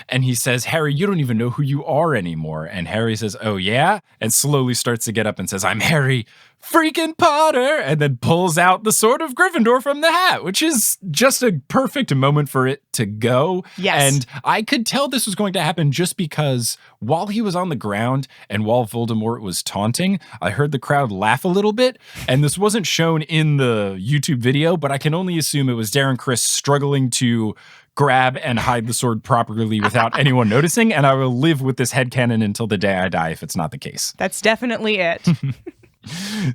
And he says, Harry, you don't even know who you are anymore. And Harry says, oh yeah? And slowly starts to get up and says, I'm Harry freaking Potter, and then pulls out the sword of Gryffindor from the hat, which is just a perfect moment for it to go.
Yes.
And I could tell this was going to happen just because while he was on the ground and while Voldemort was taunting, I heard the crowd laugh a little bit, and this wasn't shown in the YouTube video, but I can only assume it was Darren Criss struggling to grab and hide the sword properly without anyone noticing, and I will live with this headcanon until the day I die if it's not the case.
That's definitely it.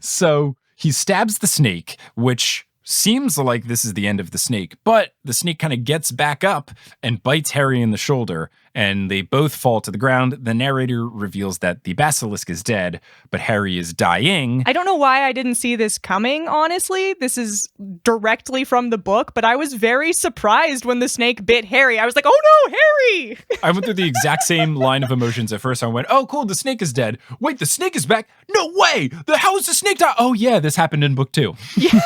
So he stabs the snake, which seems like this is the end of the snake, but the snake kind of gets back up and bites Harry in the shoulder, and they both fall to the ground. The narrator reveals that the basilisk is dead, but Harry is dying.
I don't know why I didn't see this coming, honestly. This is directly from the book, but I was very surprised when the snake bit Harry. I was like, oh no, Harry!
I went through the exact same line of emotions at first. I went, oh cool, the snake is dead. Wait, the snake is back? No way! How is the snake die? Oh yeah, this happened in book 2.
Yeah.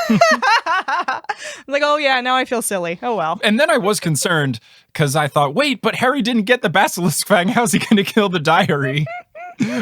Like, oh yeah, now I feel silly. Oh well.
And then I was concerned because I thought, wait, but Harry didn't get the basilisk fang. How's he going to kill the diary?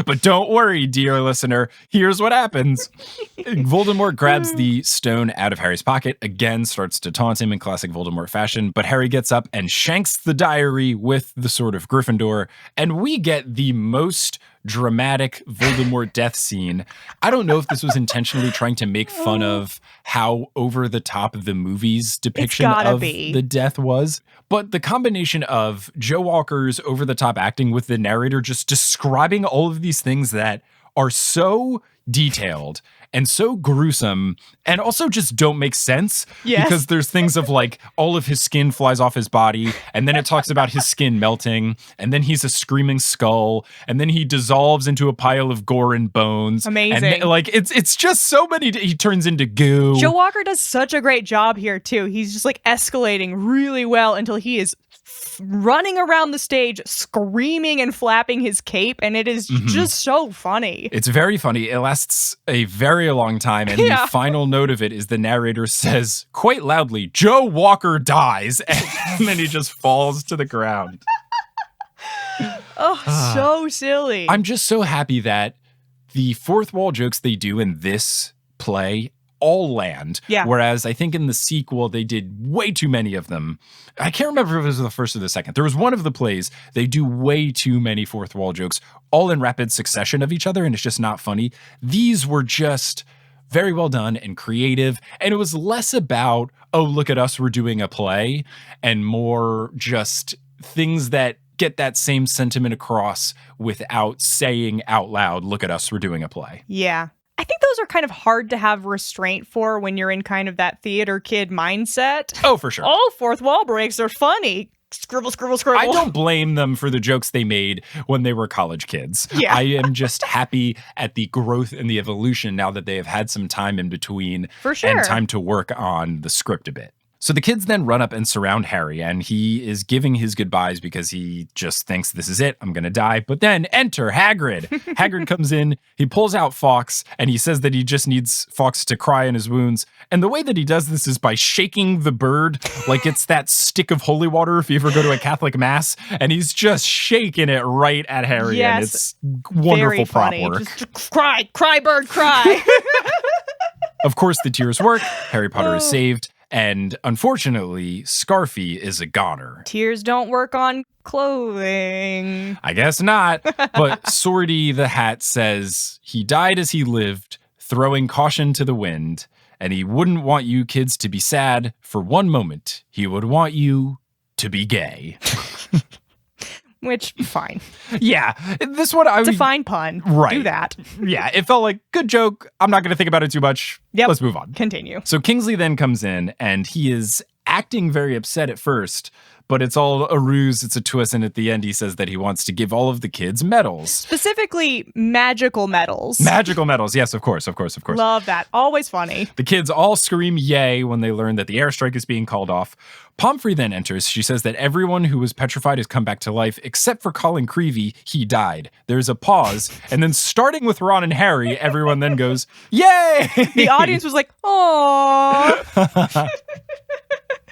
But don't worry, dear listener. Here's what happens. Voldemort grabs the stone out of Harry's pocket, again starts to taunt him in classic Voldemort fashion, but Harry gets up and shanks the diary with the sword of Gryffindor, and we get the most dramatic Voldemort death scene. I don't know if this was intentionally trying to make fun of how over the top the movie's depiction of the death was, but the combination of Joe Walker's over the top acting with the narrator just describing all of these things that are so detailed and so gruesome and also just don't make sense.
Yes.
Because there's things of like all of his skin flies off his body, and then it talks about his skin melting, and then he's a screaming skull, and then he dissolves into a pile of gore and bones.
Amazing.
And like it's just so many, he turns into goo.
Joe Walker does such a great job here too. He's just like escalating really well until he is running around the stage screaming and flapping his cape, and it is just so funny.
It's very funny. It lasts a very long time, and the final note of it is the narrator says quite loudly, Joe Walker dies, and then he just falls to the ground.
Oh, so silly.
I'm just so happy that the fourth wall jokes they do in this play all land.
Yeah.
Whereas I think in the sequel, they did way too many of them. I can't remember if it was the first or the second. There was one of the plays, they do way too many fourth wall jokes, all in rapid succession of each other, and it's just not funny. These were just very well done and creative. And it was less about, oh, look at us, we're doing a play, and more just things that get that same sentiment across without saying out loud, look at us, we're doing a play.
Yeah. I think those are kind of hard to have restraint for when you're in kind of that theater kid mindset.
Oh, for sure.
All fourth wall breaks are funny. Scribble, scribble, scribble.
I don't blame them for the jokes they made when they were college kids.
Yeah.
I am just happy at the growth and the evolution now that they have had some time in between.
For sure.
And time to work on the script a bit. So the kids then run up and surround Harry, and he is giving his goodbyes because he just thinks, this is it, I'm going to die. But then enter Hagrid. Hagrid comes in, he pulls out Fawkes, and he says that he just needs Fawkes to cry in his wounds. And the way that he does this is by shaking the bird like it's that stick of holy water if you ever go to a Catholic mass. And he's just shaking it right at Harry,
Yes.
and it's wonderful prop
Very funny.
work.
Just cry, bird, cry.
Of course, the tears work. Harry Potter is saved. And unfortunately, Scarfy is a goner.
Tears don't work on clothing.
I guess not. But Sorty the Hat says he died as he lived, throwing caution to the wind, and he wouldn't want you kids to be sad for one moment. He would want you to be gay.
Which, fine.
Yeah, this one
It's a fine pun.
Right.
Do that.
Yeah, it felt like good joke. I'm not going to think about it too much.
Yep.
Let's move on.
Continue.
So Kingsley then comes in, and he is acting very upset at first, but it's all a ruse. It's a twist. And at the end, he says that he wants to give all of the kids medals.
Specifically, magical medals.
Magical medals. Yes, of course.
Love that. Always funny.
The kids all scream yay when they learn that the airstrike is being called off. Pomfrey then enters. She says that everyone who was petrified has come back to life, except for Colin Creevey. He died. There's a pause. And then starting with Ron and Harry, everyone then goes, yay!
The audience was like, aww.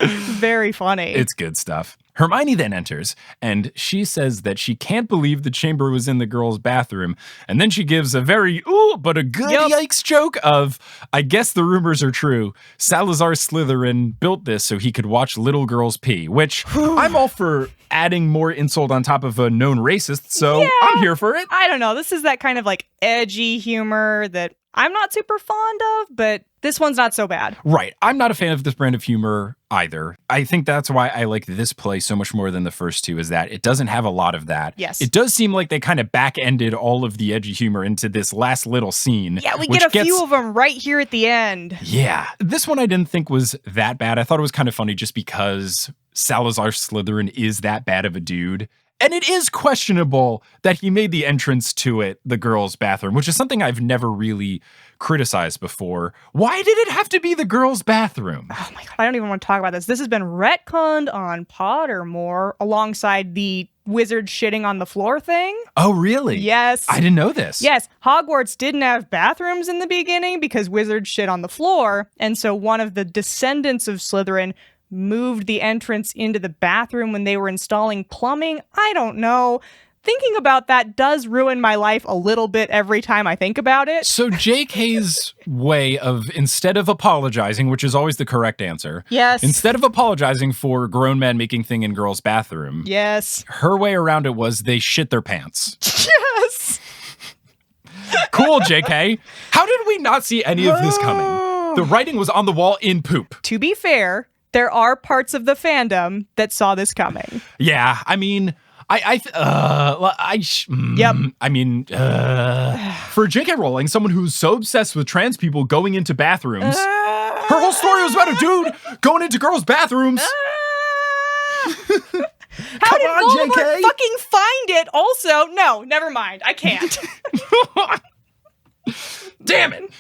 Very funny.
It's good stuff. Hermione then enters, and she says that she can't believe the chamber was in the girls' bathroom. And then she gives a very, ooh, but a good yikes joke of, I guess the rumors are true. Salazar Slytherin built this so he could watch little girls pee, which I'm all for adding more insult on top of a known racist, so
Yeah.
I'm here for it.
I don't know. This is that kind of like edgy humor that I'm not super fond of, but this one's not so bad.
Right. I'm not a fan of this brand of humor either. I think that's why I like this play so much more than the first two, is that it doesn't have a lot of that.
Yes.
It does seem like they kind of back-ended all of the edgy humor into this last little scene.
Yeah, we
which
get a
gets-
few of them right here at the end.
Yeah. This one I didn't think was that bad. I thought it was kind of funny just because Salazar Slytherin is that bad of a dude. And it is questionable that he made the entrance to it the girls' bathroom, which is something I've never really criticized before. Why did it have to be the girls' bathroom?
Oh my god, I don't even want to talk about this. This has been retconned on Pottermore alongside the wizard shitting on the floor thing.
Oh, really?
Yes.
I didn't know this.
Yes, Hogwarts didn't have bathrooms in the beginning because wizards shit on the floor, and so one of the descendants of Slytherin moved the entrance into the bathroom when they were installing plumbing. I don't know. Thinking about that does ruin my life a little bit every time I think about it.
So JK's way of, instead of apologizing, which is always the correct answer,
Yes.
instead of apologizing for grown men making thing in girls' bathroom,
Yes.
her way around it was they shit their pants.
Yes.
Cool, JK. How did we not see any of this coming? The writing was on the wall in poop.
To be fair, there are parts of the fandom that saw this coming.
Yeah, I mean,
Yep.
I mean, for J.K. Rowling, someone who's so obsessed with trans people going into bathrooms, her whole story was about a dude going into girls' bathrooms.
How
Come
did
on,
Voldemort
JK.
fucking find it? Also, no, never mind. I can't.
Damn it.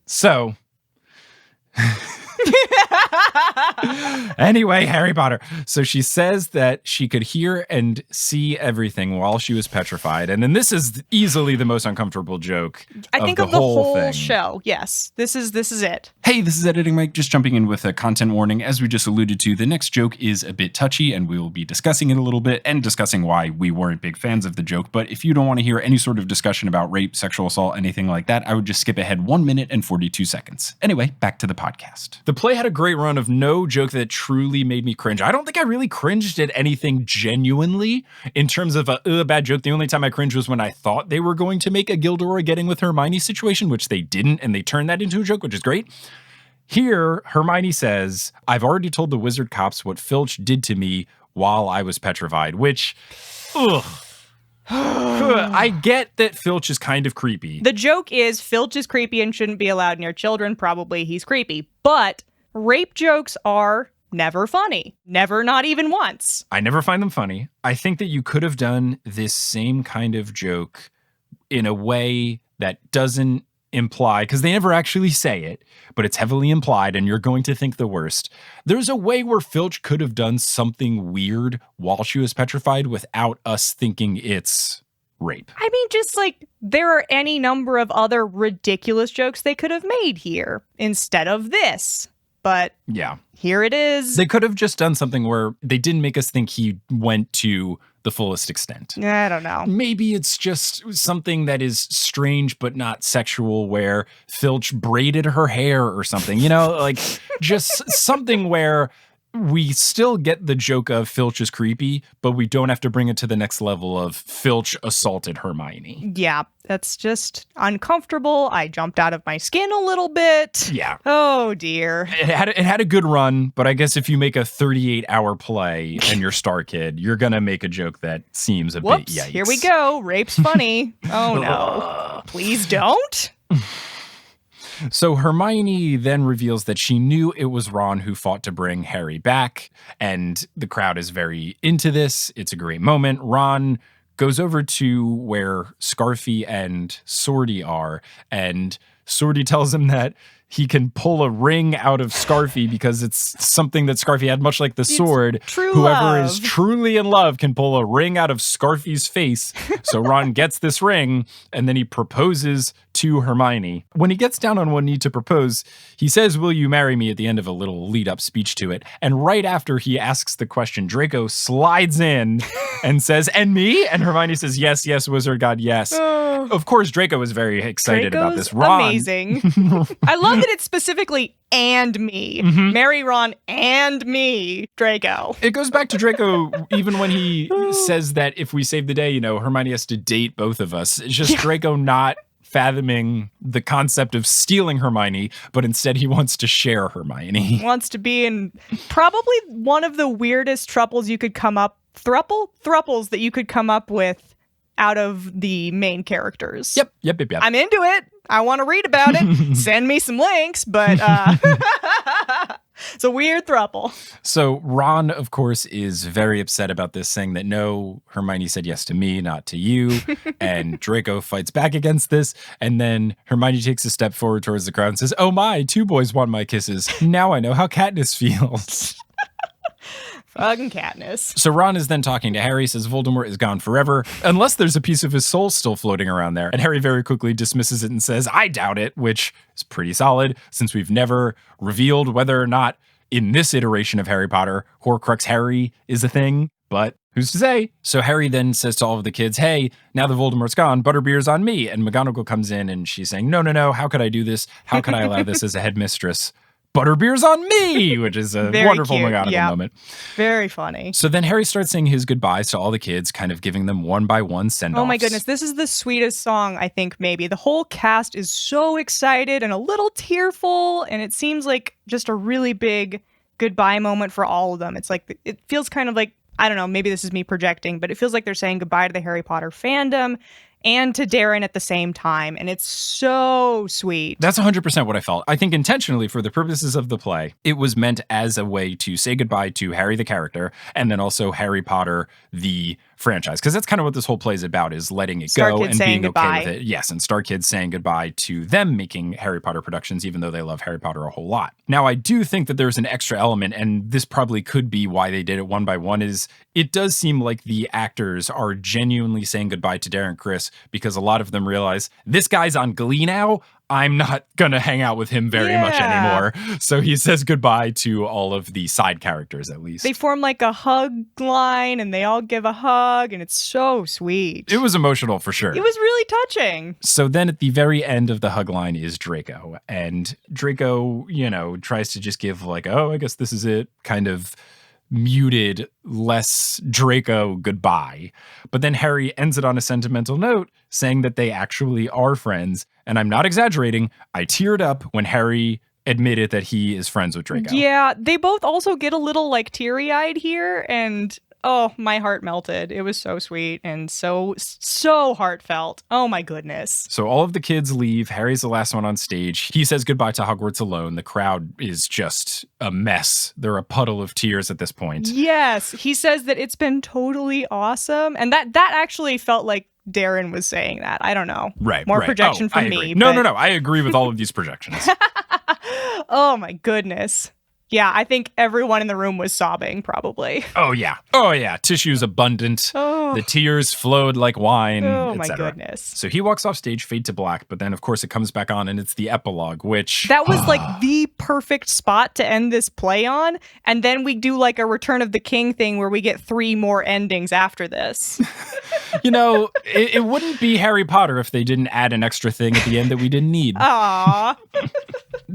So, Anyway, Harry Potter. So she says that she could hear and see everything while she was petrified. And then this is easily the most uncomfortable joke
I think of the whole
thing.
show. Yes, this is it.
Hey, this is Editing Mike, just jumping in with a content warning. As we just alluded to, the next joke is a bit touchy, and we will be discussing it a little bit and discussing why we weren't big fans of the joke. But if you don't want to hear any sort of discussion about rape, sexual assault, anything like that, I would just skip ahead 1 minute and 42 seconds. Anyway, back to the podcast. The play had a great run of no joke that truly made me cringe. I don't think I really cringed at anything genuinely in terms of a bad joke. The only time I cringed was when I thought they were going to make a Gildora getting with Hermione situation, which they didn't, and they turned that into a joke, which is great. Here, Hermione says, "I've already told the wizard cops what Filch did to me while I was petrified," which, I get that Filch is kind of creepy.
The joke is Filch is creepy and shouldn't be allowed near children. Probably he's creepy. But rape jokes are never funny. Never, not even once.
I never find them funny. I think that you could have done this same kind of joke in a way that doesn't imply, because they never actually say it, but it's heavily implied and you're going to think the worst. There's a way where Filch could have done something weird while she was petrified without us thinking it's rape.
I mean, just like there are any number of other ridiculous jokes they could have made here instead of this. But
yeah,
here it is.
They could have just done something where they didn't make us think he went to the fullest extent.
I don't know.
Maybe it's just something that is strange but not sexual, where Filch braided her hair or something, like just something where we still get the joke of Filch is creepy, but we don't have to bring it to the next level of Filch assaulted Hermione.
Yeah, that's just uncomfortable. I jumped out of my skin a little bit.
Yeah.
Oh, dear.
It had a good run, but I guess if you make a 38-hour play and you're Star Kid, you're going to make a joke that seems a bit yikes.
Here we go. Rape's funny. Oh, no. Please don't.
So Hermione then reveals that she knew it was Ron who fought to bring Harry back, and the crowd is very into this. It's a great moment. Ron goes over to where Scarfy and Sorty are, and Sorty tells him that he can pull a ring out of Scarfy because it's something that Scarfy had, much like the sword. Whoever is truly in love can pull a ring out of Scarfy's face. So Ron gets this ring, and then he proposes to Hermione. When he gets down on one knee to propose, he says, "Will you marry me?" at the end of a little lead-up speech to it. And right after he asks the question, Draco slides in and says, "And me?" And Hermione says, "Yes, yes, wizard god, yes." Of course, Draco was very excited about this. Ron,
amazing. I love that it's specifically "and me." Marry Ron and me, Draco.
It goes back to Draco even when he says that if we save the day, Hermione has to date both of us. It's just Draco not fathoming the concept of stealing Hermione, but instead he wants to share Hermione.
He wants to be in probably one of the weirdest thruples you could come up, thruples that you could come up with out of the main characters.
Yep.
I'm into it. I want to read about it. Send me some links, but it's a weird throuple.
So Ron, of course, is very upset about this, saying that no, Hermione said yes to me, not to you. And Draco fights back against this. And then Hermione takes a step forward towards the crowd and says, "Oh my, 2 boys want my kisses. Now I know how Katniss feels."
Fucking Katniss.
So Ron is then talking to Harry, says Voldemort is gone forever, unless there's a piece of his soul still floating around there. And Harry very quickly dismisses it and says, "I doubt it," which is pretty solid, since we've never revealed whether or not in this iteration of Harry Potter, Horcrux Harry is a thing. But who's to say? So Harry then says to all of the kids, "Hey, now that Voldemort's gone, butterbeer's on me." And McGonagall comes in and she's saying, no, how could I do this? How could I allow this as a headmistress? Butterbeer's on me, which is a wonderful McGonagall moment.
Very funny.
So then Harry starts saying his goodbyes to all the kids, kind of giving them one by one send-offs.
Oh my goodness, this is the sweetest song, I think, maybe. The whole cast is so excited and a little tearful, and it seems like just a really big goodbye moment for all of them. It's like, it feels kind of like, I don't know, maybe this is me projecting, but it feels like they're saying goodbye to the Harry Potter fandom and to Darren at the same time. And it's so sweet.
That's 100% what I felt. I think intentionally, for the purposes of the play, it was meant as a way to say goodbye to Harry the character, and then also Harry Potter, the franchise, because that's kind of what this whole play is about, is letting it
Star
go
Kids
and
saying
being
goodbye.
okay with it. Yes, and Star Kids saying goodbye to them making Harry Potter productions, even though they love Harry Potter a whole lot. Now, I do think that there's an extra element, and this probably could be why they did it one by one, is it does seem like the actors are genuinely saying goodbye to Darren Criss, because a lot of them realize, this guy's on Glee now, I'm not going to hang out with him very much anymore. So he says goodbye to all of the side characters, at least.
They form like a hug line and they all give a hug, and it's so sweet.
It was emotional for sure.
It was really touching.
So then at the very end of the hug line is Draco. And Draco, tries to just give like, oh, I guess this is it, kind of muted, less Draco goodbye. But then Harry ends it on a sentimental note, saying that they actually are friends. And I'm not exaggerating, I teared up when Harry admitted that he is friends with Draco.
Yeah, they both also get a little like teary-eyed here, and oh, my heart melted. It was so sweet and so heartfelt. Oh my goodness.
So all of the kids leave. Harry's the last one on stage. He says goodbye to Hogwarts alone. The crowd is just a mess. They're a puddle of tears at this point.
Yes, he says that it's been totally awesome, and that actually felt like Darren was saying that. I don't know.
Right.
More projection from me.
No. I agree with all of these projections.
Oh my goodness. Yeah, I think everyone in the room was sobbing, probably.
Oh, yeah. Tissues abundant.
Oh.
The tears flowed like wine.
Oh, my
etc.
goodness.
So he walks off stage, fade to black, but then, of course, it comes back on, and it's the epilogue, which...
That was like the perfect spot to end this play on, and then we do like a Return of the King thing where we get 3 more endings after this.
It wouldn't be Harry Potter if they didn't add an extra thing at the end that we didn't need.
Aww.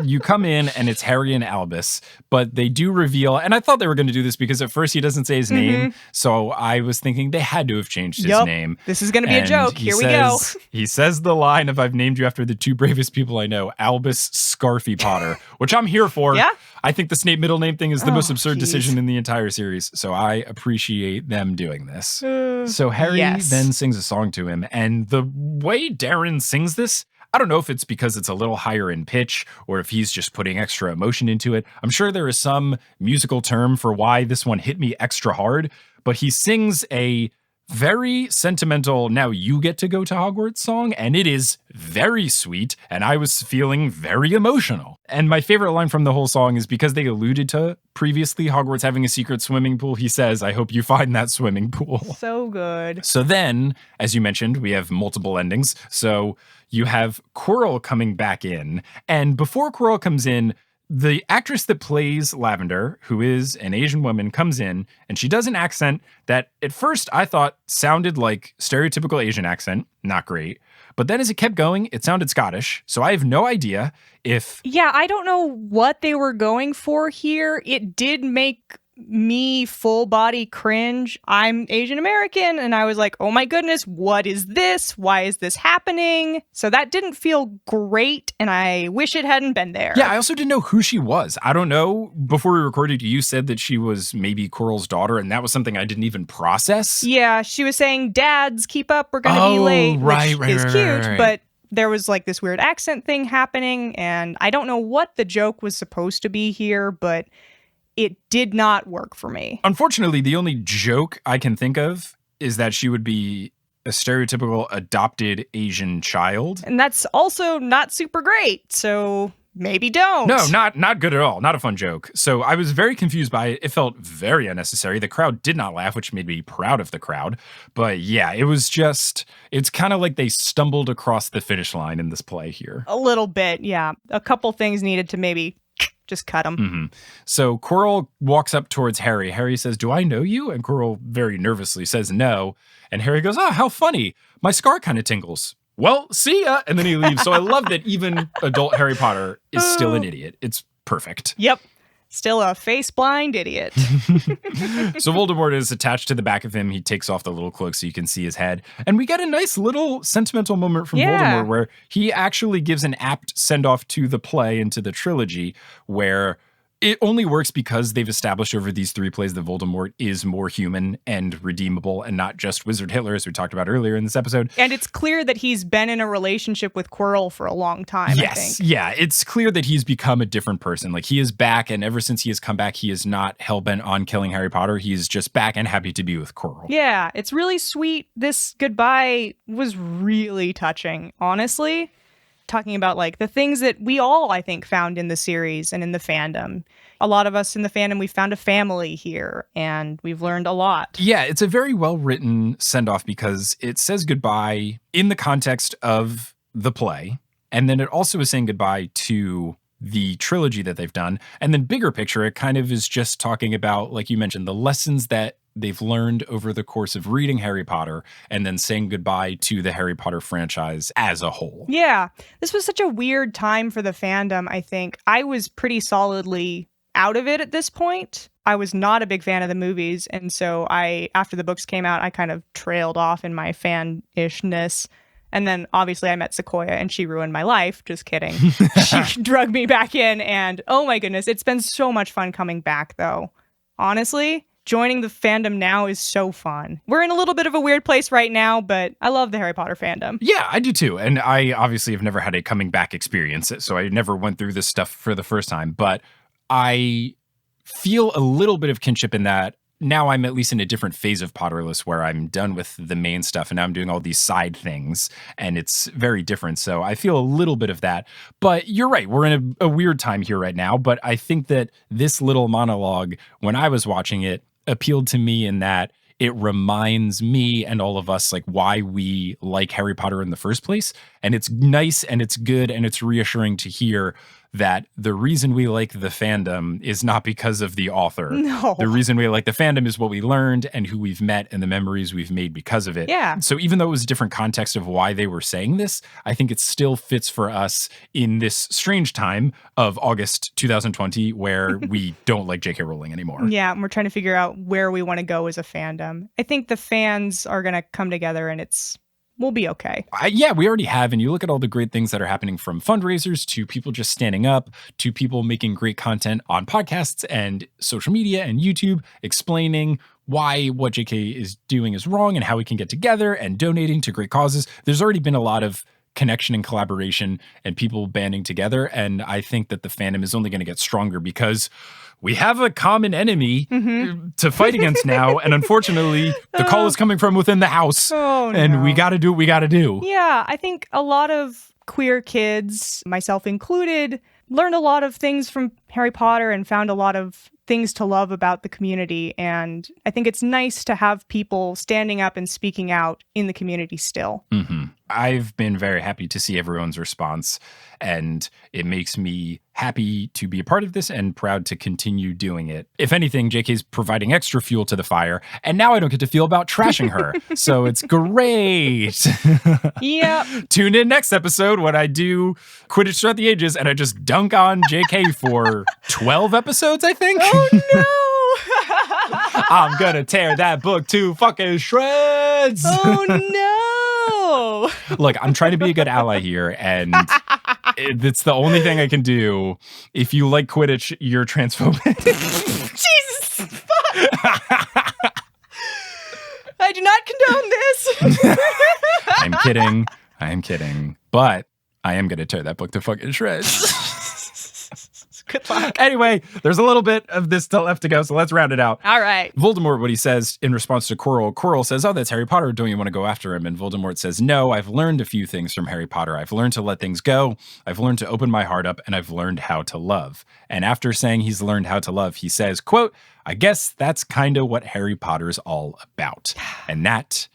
You come in, and it's Harry and Albus, but they do reveal, and I thought they were going to do this because at first he doesn't say his name, so I was thinking they had to have changed his name.
This is going to be a joke. Here we go.
He says the line of, I've named you after the 2 bravest people I know, Albus Scarfy Potter, which I'm here for.
Yeah.
I think the Snape middle name thing is the most absurd decision in the entire series, so I appreciate them doing this. So Harry then sings a song to him, and the way Darren sings this, I don't know if it's because it's a little higher in pitch or if he's just putting extra emotion into it. I'm sure there is some musical term for why this one hit me extra hard, but he sings a very sentimental, now you get to go to Hogwarts song, and it is very sweet, and I was feeling very emotional. And my favorite line from the whole song is because they alluded to previously Hogwarts having a secret swimming pool, he says, I hope you find that swimming pool.
So good.
So then, as you mentioned, we have multiple endings. So you have Quirrell coming back in, and before Quirrell comes in, the actress that plays Lavender, who is an Asian woman, comes in, and she does an accent that at first I thought sounded like stereotypical Asian accent. Not great. But then as it kept going, it sounded Scottish. So I have no idea if...
Yeah, I don't know what they were going for here. It did make me full body cringe. I'm Asian American, and I was like, oh my goodness, what is this? Why is this happening? So that didn't feel great, and I wish it hadn't been there.
Yeah, I also didn't know who she was. I don't know. Before we recorded, you said that she was maybe Quirrell's daughter, and that was something I didn't even process.
Yeah, she was saying, dads, keep up, we're gonna be late, which is cute, but there was like this weird accent thing happening, and I don't know what the joke was supposed to be here, but it did not work for me.
Unfortunately, the only joke I can think of is that she would be a stereotypical adopted Asian child.
And that's also not super great, so maybe don't.
No, not good at all. Not a fun joke. So I was very confused by it. It felt very unnecessary. The crowd did not laugh, which made me proud of the crowd. But yeah, it was just, it's kind of like they stumbled across the finish line in this play here.
A little bit, yeah. A couple things needed to maybe just cut him.
Mm-hmm. So Quirrell walks up towards Harry. Harry says, do I know you? And Quirrell very nervously says no. And Harry goes, oh, how funny. My scar kind of tingles. Well, see ya. And then he leaves. So I love that even adult Harry Potter is still an idiot. It's perfect.
Yep. Still a face-blind idiot.
So Voldemort is attached to the back of him. He takes off the little cloak so you can see his head. And we get a nice little sentimental moment from Voldemort where he actually gives an apt send-off to the play and to the trilogy where It only works because they've established over these 3 plays that Voldemort is more human and redeemable and not just Wizard Hitler, as we talked about earlier in this episode.
And it's clear that he's been in a relationship with Quirrell for a long time, I think.
Yeah, it's clear that he's become a different person. Like, he is back, and ever since he has come back, he is not hell-bent on killing Harry Potter. He's just back and happy to be with Quirrell.
Yeah, it's really sweet. This goodbye was really touching, honestly. Talking about like the things that we all, I think, found in the series and in the fandom. A lot of us in the fandom, we found a family here and we've learned a lot.
Yeah, it's a very well written send off because it says goodbye in the context of the play. And then it also is saying goodbye to the trilogy that they've done. And then bigger picture, it kind of is just talking about, like you mentioned, the lessons that they've learned over the course of reading Harry Potter and then saying goodbye to the Harry Potter franchise as a whole.
Yeah, this was such a weird time for the fandom, I think. I was pretty solidly out of it at this point. I was not a big fan of the movies, and so after the books came out, I kind of trailed off in my fan-ishness. And then obviously I met Sequoia and she ruined my life. Just kidding. She drug me back in and oh my goodness, it's been so much fun coming back though. Honestly, joining the fandom now is so fun. We're in a little bit of a weird place right now, but I love the Harry Potter fandom.
Yeah, I do too. And I obviously have never had a coming back experience, so I never went through this stuff for the first time. But I feel a little bit of kinship in that now I'm at least in a different phase of Potterless where I'm done with the main stuff and now I'm doing all these side things and it's very different. So I feel a little bit of that. But you're right. We're in a weird time here right now. But I think that this little monologue, when I was watching it, appealed to me in that it reminds me and all of us like why we like Harry Potter in the first place. And it's nice and it's good and it's reassuring to hear that the reason we like the fandom is not because of the author.
No.
The reason we like the fandom is what we learned and who we've met and the memories we've made because of it.
Yeah.
So even though it was a different context of why they were saying this, I think it still fits for us in this strange time of August 2020 where we don't like J.K. Rowling anymore.
Yeah, and we're trying to figure out where we want to go as a fandom. I think the fans are going to come together and we'll be okay.
Yeah, we already have. And you look at all the great things that are happening from fundraisers to people just standing up to people making great content on podcasts and social media and YouTube explaining why what JK is doing is wrong and how we can get together and donating to great causes. There's already been a lot of connection and collaboration and people banding together. And I think that the fandom is only going to get stronger because we have a common enemy to fight against now. And unfortunately, the call is coming from within the house.
Oh,
and
no.
we got to do what we got to do.
Yeah, I think a lot of queer kids, myself included, learned a lot of things from Harry Potter and found a lot of things to love about the community. And I think it's nice to have people standing up and speaking out in the community still.
Mm-hmm. I've been very happy to see everyone's response, and it makes me happy to be a part of this and proud to continue doing it. If anything, JK's providing extra fuel to the fire, and now I don't get to feel about trashing her. So it's great.
Yep.
Tune in next episode when I do Quidditch Throughout the Ages and I just dunk on JK for 12 episodes, I think.
Oh, no.
I'm gonna tear that book to fucking shreds.
Oh, no.
Look, I'm trying to be a good ally here, and it's the only thing I can do. If you like Quidditch, you're transphobic.
Jesus. Fuck. I do not condone this.
I'm kidding. But I am going to tear that book to fucking shreds.
Good luck.
Anyway, there's a little bit of this still left to go, so let's round it out.
All right.
Voldemort, what he says in response to Quirrell says, "Oh, that's Harry Potter. Don't you want to go after him?" And Voldemort says, "No, I've learned a few things from Harry Potter. I've learned to let things go. I've learned to open my heart up, and I've learned how to love." And after saying he's learned how to love, he says, quote, "I guess that's kind of what Harry Potter's all about." And that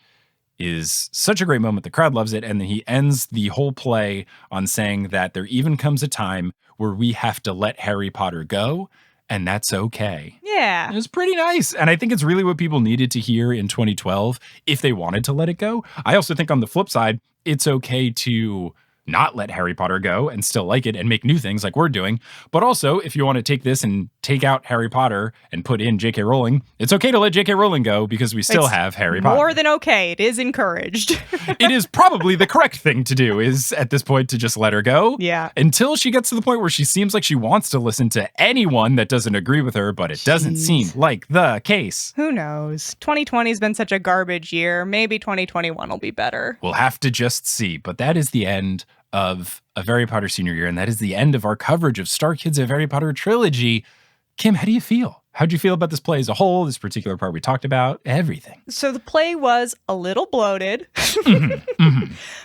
is such a great moment. The crowd loves it. And then he ends the whole play on saying that there even comes a time where we have to let Harry Potter go, and that's okay.
Yeah.
It was pretty nice. And I think it's really what people needed to hear in 2012 if they wanted to let it go. I also think on the flip side, it's okay to not let Harry Potter go and still like it and make new things like we're doing. But also, if you want to take this and take out Harry Potter and put in J.K. Rowling, it's okay to let J.K. Rowling go because we still have Harry Potter.
More than okay. It is encouraged.
It is probably the correct thing to do is at this point to just let her go.
Yeah.
Until she gets to the point where she seems like she wants to listen to anyone that doesn't agree with her, but it doesn't seem like the case.
Who knows? 2020 has been such a garbage year. Maybe 2021 will be better.
We'll have to just see. But that is the end of A Very Potter Senior Year, and that is the end of our coverage of Star Kids A Very Potter Trilogy. Kim, how do you feel? How'd you feel about this play as a whole, this particular part we talked about, everything?
So the play was a little bloated,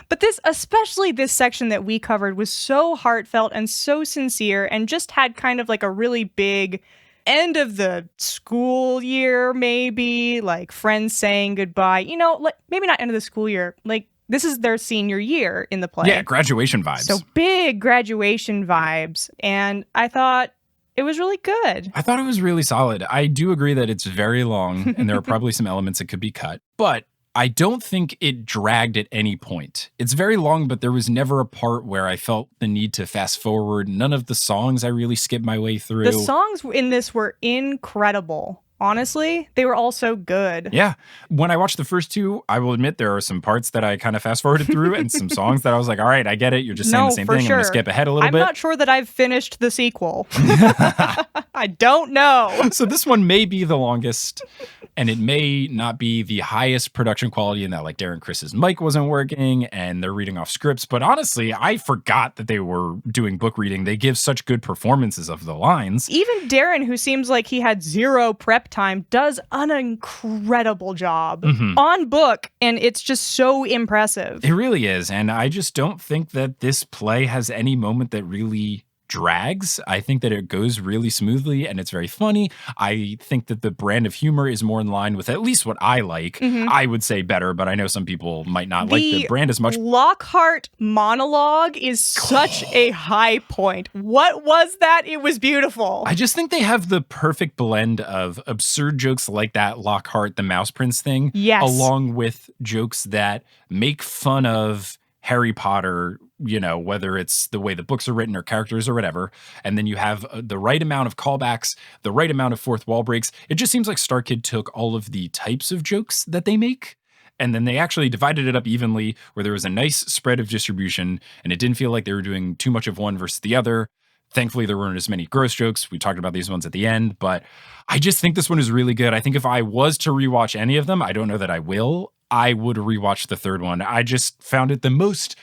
but especially this section that we covered was so heartfelt and so sincere and just had kind of like a really big end of the school year, maybe, like friends saying goodbye. You know, like maybe not end of the school year, like this is their senior year in the play.
Yeah, graduation vibes.
So big graduation vibes. And I thought it was really good.
I thought it was really solid. I do agree that it's very long and there are probably some elements that could be cut, but I don't think it dragged at any point. It's very long, but there was never a part where I felt the need to fast forward. None of the songs I really skipped my way through.
The songs in this were incredible. Honestly, they were all so good.
Yeah. When I watched the first two, I will admit there are some parts that I kind of fast forwarded through and some songs that I was like, all right, I get it. You're just saying the same thing.
Sure.
I'm going to skip ahead a little bit.
I'm not sure that I've finished the sequel. I don't know.
So this one may be the longest, and it may not be the highest production quality in that, like Darren Chris's mic wasn't working and they're reading off scripts. But honestly, I forgot that they were doing book reading. They give such good performances of the lines.
Even Darren, who seems like he had zero prep time, does an incredible job on book, and it's just so impressive.
It really is, and I just don't think that this play has any moment that really drags. I think that it goes really smoothly and it's very funny. I think that the brand of humor is more in line with at least what I like. I would say better, but I know some people might not like the brand as much.
Lockhart monologue is such a high point. What was that? It was beautiful.
I just think they have the perfect blend of absurd jokes like that Lockhart, the Mouse Prince thing, along with jokes that make fun of Harry Potter, you know, whether it's the way the books are written or characters or whatever. And then you have the right amount of callbacks, the right amount of fourth wall breaks. It just seems like Star Kid took all of the types of jokes that they make, and then they actually divided it up evenly where there was a nice spread of distribution and it didn't feel like they were doing too much of one versus the other. Thankfully, there weren't as many gross jokes. We talked about these ones at the end, but I just think this one is really good. I think if I was to rewatch any of them, I don't know that I will, I would rewatch the third one. I just found it the most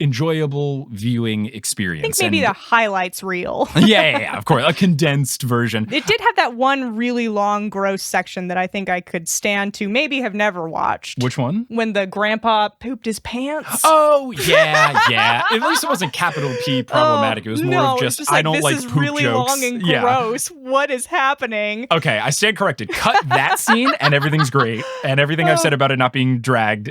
enjoyable viewing experience.
I think maybe the highlights reel.
yeah, of course. A condensed version.
It did have that one really long, gross section that I think I could stand to maybe have never watched.
Which one?
When the grandpa pooped his pants.
Oh, yeah. At least it wasn't capital P problematic. It was more of just I don't like poop jokes. This is really
long and gross. What is happening?
Okay, I stand corrected. Cut that scene and everything's great. And everything I've said about it not being dragged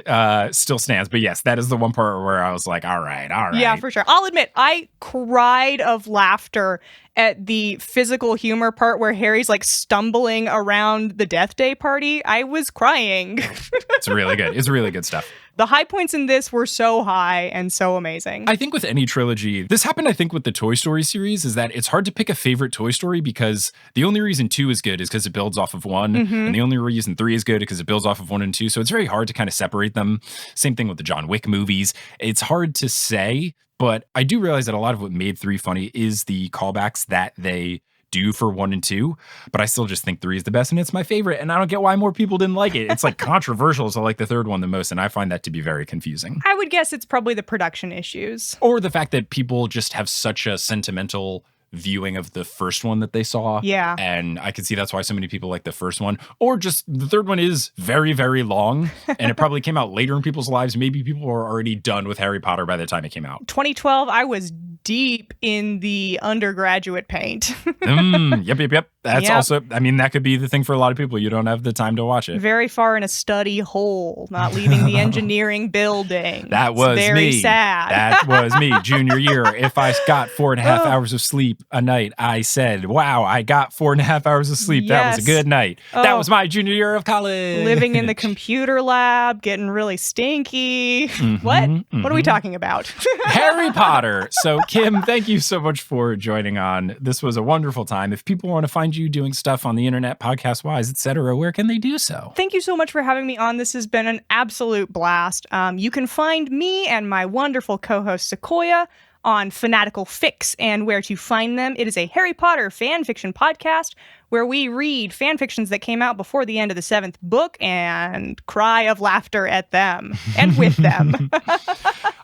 still stands. But yes, that is the one part where I was like, all right.
Yeah, for sure. I'll admit, I cried of laughter at the physical humor part where Harry's like stumbling around the Death Day party. I was crying.
It's really good. It's really good stuff.
The high points in this were so high and so amazing.
I think with any trilogy, this happened, I think, with the Toy Story series, is that it's hard to pick a favorite Toy Story because the only reason 2 is good is because it builds off of 1. And the only reason 3 is good is because it builds off of 1 and 2. So it's very hard to kind of separate them. Same thing with the John Wick movies. It's hard to say, but I do realize that a lot of what made 3 funny is the callbacks that they do for 1 and 2, but I still just think 3 is the best and it's my favorite, and I don't get why more people didn't like it. It's like controversial to like the third one the most, and I find that to be very confusing.
I would guess it's probably the production issues.
Or the fact that people just have such a sentimental viewing of the first one that they saw.
Yeah.
And I can see that's why so many people like the first one. Or just the third one is very, very long, and it probably came out later in people's lives. Maybe people were already done with Harry Potter by the time it came out.
2012, I was deep in the undergraduate paint.
Yep.
That's
Yep.
also, I mean, that could be the thing for a lot of people. You don't have the time to watch it.
Very far in a study hole, not leaving the engineering building.
That was
it's very
me.
sad.
That was me, junior year. If I got 4.5 hours of sleep a night, I said, wow, I got 4.5 hours of sleep. That was a
Yes.
good night. That was my junior year of college.
Living in the computer lab, getting really stinky. What? What are we talking about?
Harry Potter. So, Kim, thank you so much for joining on. This was a wonderful time. If people want to find you doing stuff on the internet, podcast-wise, etc., where can they do so?
Thank you so much for having me on. This has been an absolute blast. You can find me and my wonderful co-host Sequoia on Fanatical Fix and Where to Find Them. It is a Harry Potter fan fiction podcast where we read fan fictions that came out before the end of the 7th book and cry of laughter at them and with them.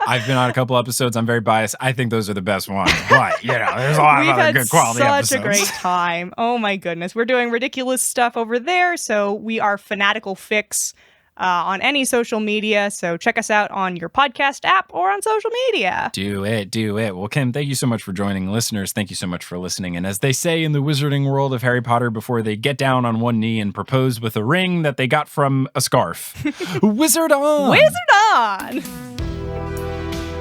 I've been on a couple episodes. I'm very biased. I think those are the best ones. But, there's a lot of other good quality episodes.
We've had such a great time. Oh my goodness. We're doing ridiculous stuff over there. So we are Fanatical Fix on any social media. So check us out on your podcast app or on social media.
Do it. Well, Kim, thank you so much for joining. Listeners, thank you so much for listening. And as they say in the wizarding world of Harry Potter, before they get down on one knee and propose with a ring that they got from a scarf, wizard on!
Wizard on!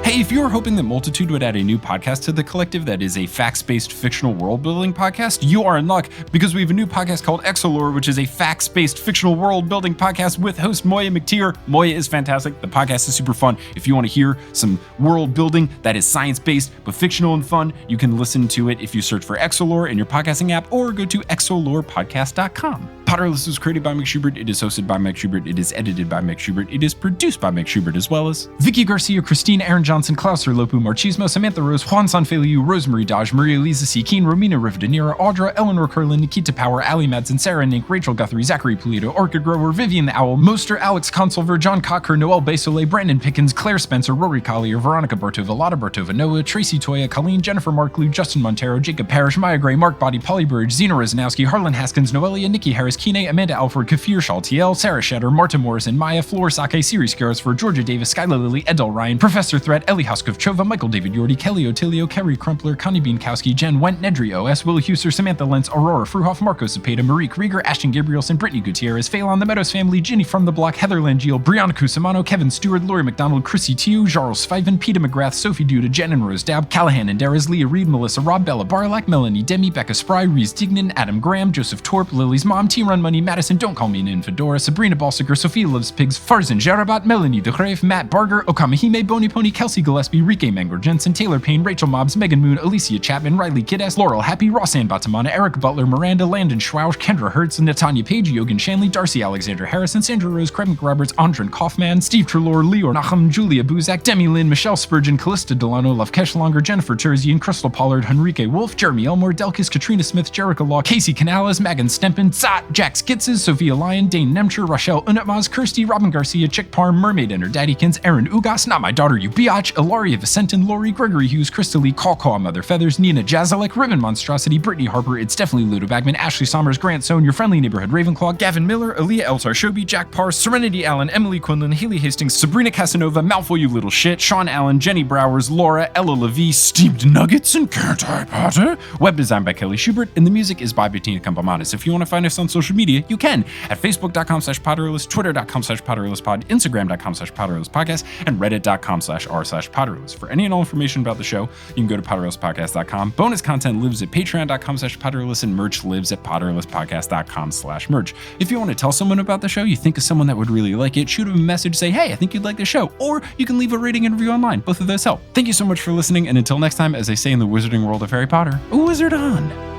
Hey, if you were hoping that Multitude would add a new podcast to the collective that is a facts-based fictional world-building podcast, you are in luck, because we have a new podcast called Exolore, which is a facts-based fictional world-building podcast with host Moya McTeer. Moya is fantastic. The podcast is super fun. If you want to hear some world-building that is science-based but fictional and fun, you can listen to it if you search for Exolore in your podcasting app or go to exolorepodcast.com. Potterless was created by Mike Schubert. It is hosted by Mike Schubert. It is edited by Mike Schubert. It is produced by Mike Schubert, as well as Vicky Garcia, Christine, Aaron Johnson, Klaus Lopu, Marchismo, Samantha Rose, Juan Sanfeliu, Rosemary Dodge, Maria Lisa C. Keen, Romina Rivdanira, Audra, Eleanor Curlin, Nikita Power, Ali Madsen, Sarah Nink, Rachel Guthrie, Zachary Polito, Orchid Grower, Vivian the Owl, Moster, Alex Consulver, John Cocker, Noel Basole, Brandon Pickens, Claire Spencer, Rory Collier, Veronica Bartova, Lotta Bartova, Noah, Tracy Toya, Colleen, Jennifer Marklew, Justin Montero, Jacob Parrish, Maya Gray, Mark Body, Polly Burridge, Zena Rosnowski, Harlan Haskins, Noelia, Nikki Harris, Kine, Amanda Alford, Kafir Shaltiel, Sarah Shatter, Marta Morrison, Maya, Floor Sake, Siri Scaros for Georgia Davis, Skyla Lily, Edel Ryan, Professor Threat, Ellie Hoskov-Chova, Michael David Yordi, Kelly Otilio, Kerry Crumpler, Connie Beankowski, Jen Went, Nedry OS, Will Huser, Samantha Lentz, Aurora Fruhoff, Marco Cepeda, Marie Krieger, Ashton Gabrielson, Brittany Gutierrez, Phelan, The Meadows Family, Ginny from the Block, Heather Langeal, Brianna Cusimano, Kevin Stewart, Lori McDonald, Chrissy Tiu, Jarls Fiven, Peter McGrath, Sophie Duda, Jen and Rose Dab, Callahan and Darris, Leah Reed, Melissa Rob, Bella Barlack, Melanie Demi, Becca Spry, Reese Dignan, Adam Graham, Joseph Torp, Lily's Mom, T-Run Money, Madison, Don't Call Me an Infedora, Sabrina Balsiger, Sophia Loves Pigs, Farzan Jarabat, Melanie DeGrave, Matt Barger, Okamahime, Bony Pony, Kelsey Gillespie, Rike Mangor Jensen, Taylor Payne, Rachel Mobbs, Megan Moon, Alicia Chapman, Riley Kiddas, Laurel Happy, Rossanne Batamana, Eric Butler, Miranda, Landon Schwausch, Kendra Hertz, Natanya Page, Yogan Shanley, Darcy Alexander Harrison, Sandra Rose, Craig McRoberts, Andren Kaufman, Steve Trelaw, Leo Nachum, Julia Buzak, Demi Lynn, Michelle Spurgeon, Callista Delano, Lovkesh Longer, Jennifer Terzian, Crystal Pollard, Henrique Wolf, Jeremy Elmore, Delkis, Katrina Smith, Jerica Law, Casey Canales, Megan Stempen, Zat, Jax Gitzes, Sophia Lyon, Dane Nemcher, Rochelle Unatmaz, Kirsty, Robin Garcia, Chick Parm, Mermaid and her Daddykins, Aaron Ugas, Not My Daughter You Biatch, Ilaria Vicentin, Lori, Gregory Hughes, Crystal Lee, Caw Mother Feathers, Nina Jazalek, Ribbon Monstrosity, Brittany Harper, It's Definitely Ludo Bagman, Ashley Sommers, Grant Sohn, Your Friendly Neighborhood Ravenclaw, Gavin Miller, Aaliyah Eltar Shobi, Jack Parr, Serenity Allen, Emily Quinlan, Haley Hastings, Sabrina Casanova, Malfoy You Little Shit, Sean Allen, Jenny Browers, Laura, Ella Levy, Steamed Nuggets, and Can't I Potter? Web design by Kelly Schubert, and the music is by Bettina Campamanis. If you want to find us on social media, you can at facebook.com/Potterless, twitter.com/PotterlessPod, instagram.com/PotterlessPodcast, and reddit.com/r/Potterless. For any and all information about the show, you can go to PotterlessPodcast.com. Bonus content lives at patreon.com/Potterless, and merch lives at PotterlessPodcast.com/merch. If you want to tell someone about the show, you think of someone that would really like it, shoot them a message, say, hey, I think you'd like the show, or you can leave a rating and review online. Both of those help. Thank you so much for listening, and until next time, as they say in the wizarding world of Harry Potter, a wizard on!